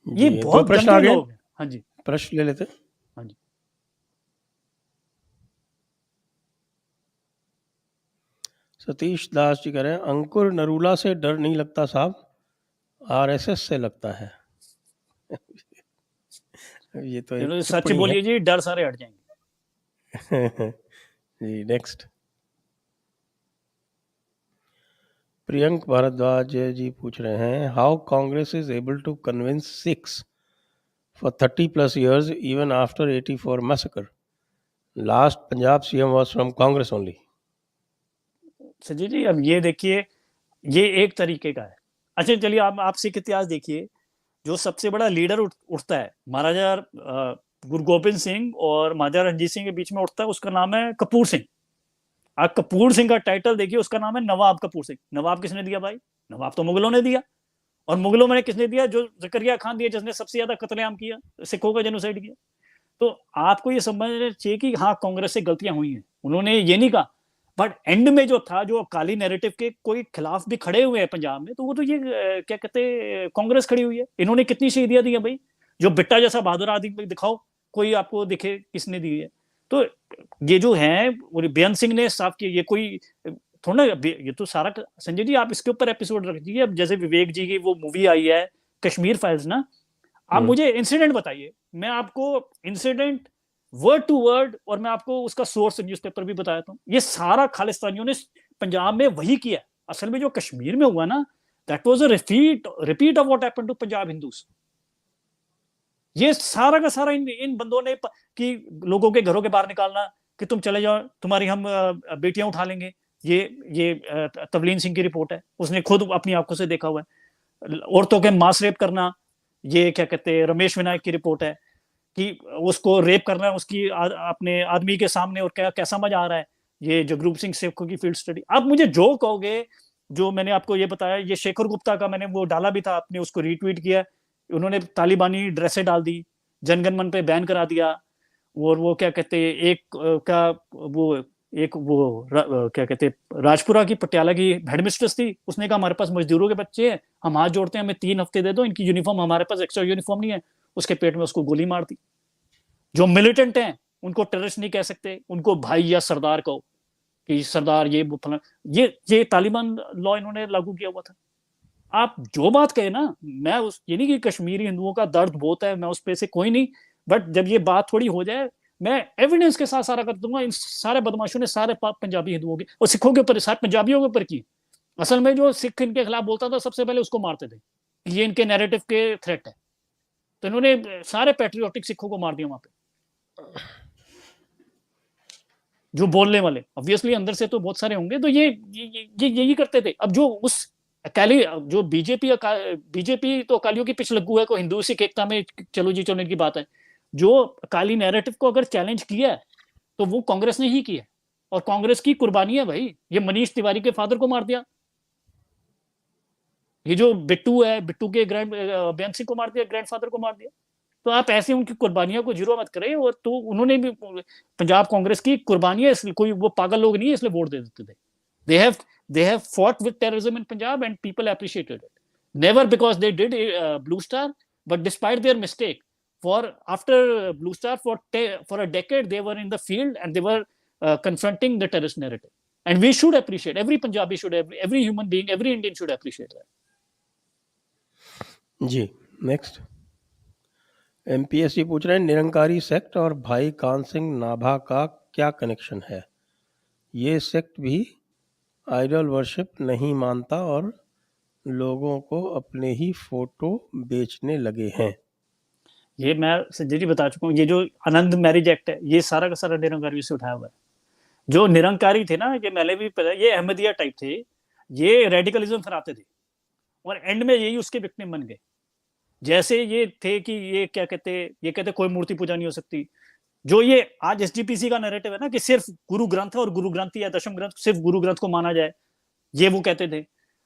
ये जी, 2 बहुत प्रश्न आ गंदे गए, लोग हैं। हाँ जी, प्रश्न ले लेते हैं। हाँ जी। सतीश दास जी कह रहे हैं, अंकुर नरूला से डर नहीं लगता साहब, आरएसएस से लगता है। ये तो एक सच टिप्पणी है। बोलिए जी, डर सारे हट जाएंगे। जी, नेक्स्ट। प्रियंक भारद्वाज जी पूछ रहे हैं, how Congress is able to convince Sikhs for 30 plus years even after 84 massacre. Last Punjab CM was from Congress only. Sanjay ji अब ये देखिए, ये एक तरीके का है। अच्छा चलिए आप सिख इतिहास देखिए, जो सबसे बड़ा लीडर उठता है महाराजा गुरु गोबिंद सिंह और महाराजा रणजीत सिंह के बीच में उठता है, उसका नाम है कपूर सिंह। आप कपूर सिंह का टाइटल देखिए, उसका नाम है नवाब कपूर सिंह। नवाब किसने दिया भाई? नवाब तो मुगलों ने दिया। और मुगलों में किसने दिया? जो जकरिया खान दिया, जिसने सबसे ज्यादा कत्लेआम किया, सिखों का जेनोसाइड किया। तो आपको ये समझना चाहिए कि हाँ कांग्रेस से गलतियां हुई हैं, उन्होंने ये नहीं कहा। बट एंड में जो था, जो अकाली नैरेटिव के कोई खिलाफ भी खड़े हुए हैं पंजाब में, तो वो तो ये क्या कहते हैं, कांग्रेस खड़ी हुई है। इन्होंने कितनी शहीदियां दी है भाई? जो बिट्टा जैसा बहादुर आदमी दिखाओ, कोई आपको दिखे किसने दी है? तो ये जो है बेअंत सिंह ने साफ किया, ये कोई थोड़ा ना, ये तो सारा संजय जी आप इसके ऊपर एपिसोड रख दीजिए। अब जैसे विवेक जी की वो मूवी आई है कश्मीर फाइल्स ना, आप मुझे इंसिडेंट बताइए, मैं आपको इंसिडेंट वर्ड टू वर्ड, और मैं आपको उसका सोर्स न्यूज़पेपर भी बताया था। ये सारा खालिस्तानियों ने पंजाब में वही किया। असल में जो कश्मीर में हुआ ना, that was a repeat of what happened to Punjab Hindus. ये सारा का सारा इन बंदों ने कि लोगों के घरों के बाहर निकालना कि तुम चले जाओ, तुम्हारी हम बेटियां उठा लेंगे। ये तवलीन सिंह की रिपोर्ट है, उसने खुद अपनी आंखों से देखा हुआ है। औरतों के मास रेप करना, ये क्या कहते हैं रमेश विनायक की रिपोर्ट है कि उसको रेप करना है उसकी अपने आदमी के सामने, और कैसा मजा आ रहा है। ये जगरूप सिंह सेवकों की फील्ड स्टडी। आप मुझे जो कहोगे, जो मैंने आपको ये बताया, ये शेखर गुप्ता का मैंने वो डाला भी था, आपने उसको रीट्वीट किया। उन्होंने तालिबानी ड्रेसें डाल दी, जनगण मन पे बैन करा दिया। और वो क्या कहते हैं वो क्या कहते हैं राजपुरा की पटियाला की हेडमिस्ट्रेस थी, उसने कहा हमारे पास मजदूरों के बच्चे हैं, हम हाथ जोड़ते हैं, हमें 3 हफ्ते दे दो, इनकी यूनिफॉर्म, हमारे पास एक्स्ट्रा यूनिफॉर्म नहीं है। उसके पेट में उसको गोली मार दी। जो मिलिटेंट हैं उनको टेररिस्ट नहीं कह सकते, उनको भाई या सरदार कहो कि सरदार ये ये तालिबान लॉ इन्होंने लागू किया हुआ था। आप जो बात कहे ना, मैं ये नहीं कि कश्मीरी हिंदुओं का दर्द बहुत है, मैं उस पे से कोई नहीं, बट जब ये बात थोड़ी हो जाए, मैं एविडेंस के साथ सारा कर दूंगा। इन सारे बदमाशों ने सारे पाप पंजाबी हिंदुओं के और सिखों के ऊपर, सारे पंजाबियों के ऊपर की। असल में जो सिख इनके खिलाफ बोलता था, सबसे पहले उसको मारते थे, ये इनके नैरेटिव के थ्रेट है। तो इन्होंने सारे पैट्रियोटिक सिखों को मार दिया वहां पे, जो बोलने वाले। ऑब्वियसली अंदर से तो बहुत सारे होंगे, तो यही करते थे। अब जो उस अकाली, जो बीजेपी तो अकालियों की पिछ लगू है, को हिंदू सिख एकता में चलो जी चलने की बात है। जो अकाली नैरेटिव को अगर चैलेंज किया है, तो वो कांग्रेस ने ही किया है, और कांग्रेस की कुर्बानी है भाई। ये मनीष तिवारी के फादर को मार दिया, ये जो बिट्टू है, बिट्टू के बेअंत सिंह को मार दिया, ग्रैंडफादर को मार दिया। तो आप ऐसे उनकी कुर्बानियों को जीरो मत करें। और तो उन्होंने भी पंजाब कांग्रेस की कुर्बानियां, इसलिए कोई वो पागल लोग नहीं है इसलिए वोट दे देते थे। they have fought with terrorism in Punjab and people appreciated it, never because they did Blue Star, but despite their mistake. For after Blue Star, for a decade they were in the field and they were confronting the terrorist narrative, and we should appreciate, every Punjabi should, every human being, every Indian should appreciate that. जी, next. MPSC पूछ रहे हैं, Nirankari sect और भाई कान सिंह नाभा का क्या connection है? ये सेक्ट भी आइडल वर्शिप नहीं मानता और लोगों को अपने ही फोटो बेचने लगे हैं। ये मैं संजय जी बता चुका हूँ, ये जो आनंद मैरिज एक्ट है, ये सारा का सारा निरंकारी से उठाया हुआ है। जो निरंकारी थे ना, ये मैंने भी पता, ये अहमदिया टाइप थे, ये रेडिकलिज्म फैलाते थे और एंड में यही उसके विक्टिम बन गए। जैसे ये थे कि ये क्या कहते, ये कहते कोई मूर्ति पूजा नहीं हो सकती। जो ये आज एसजीपीसी का नैरेटिव है ना कि सिर्फ गुरु ग्रंथ और गुरु ग्रंथ या दशम ग्रंथ, सिर्फ गुरु ग्रंथ को माना जाए, ये वो कहते थे।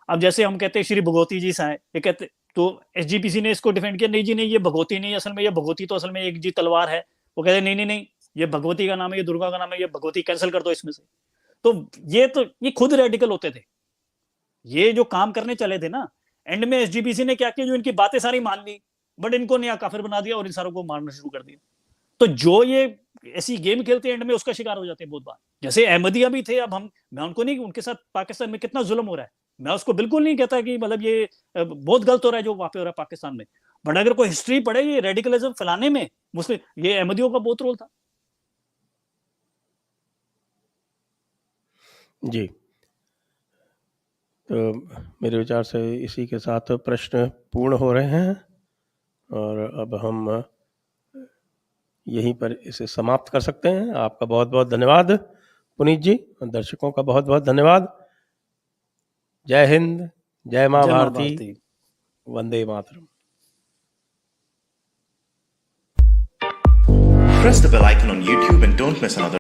अब जैसे हम कहते हैं श्री भगवती जी साए, ये कहते, तो एसजीपीसी ने इसको डिफेंड किया, नहीं जी नहीं, ये भगवती नहीं, असल में ये भगवती तो असल में एक जी तलवार है। वो कहते नहीं नहीं नहीं, ये भगवती का नाम है, ये दुर्गा का नाम है, ये भगवती कैंसिल कर दो इसमें से। तो ये खुद रेडिकल होते थे, ये जो काम करने चले थे ना, एंड में एसजीपीसी ने क्या किया, जो इनकी बातें सारी मान ली, बट इनको नया काफिर बना दिया और इन सारों को मारना शुरू कर दिया। तो जो ये ऐसी गेम खेलते हैं, एंड में उसका शिकार हो जाते हैं बहुत बार। जैसे अहमदिया भी थे। अब मैं उनको नहीं, उनके साथ पाकिस्तान में कितना जुल्म हो रहा है, मैं उसको बिल्कुल नहीं कहता कि मतलब ये बहुत गलत हो रहा है जो वहां पे हो रहा है पाकिस्तान में, बट अगर कोई हिस्ट्री पढ़े, ये रेडिकलिज्म फैलाने में मुस्लिम, ये अहमदियों का बहुत रोल था। जी, तो मेरे विचार से इसी के साथ प्रश्न पूर्ण हो रहे हैं और अब हम यहीं पर इसे समाप्त कर सकते हैं। आपका बहुत बहुत धन्यवाद पुनीत जी, दर्शकों का बहुत बहुत धन्यवाद। जय हिंद, जय माँ जय माँ Bharti, Bharti. Vande Mataram. Press the bell icon on YouTube and don't miss another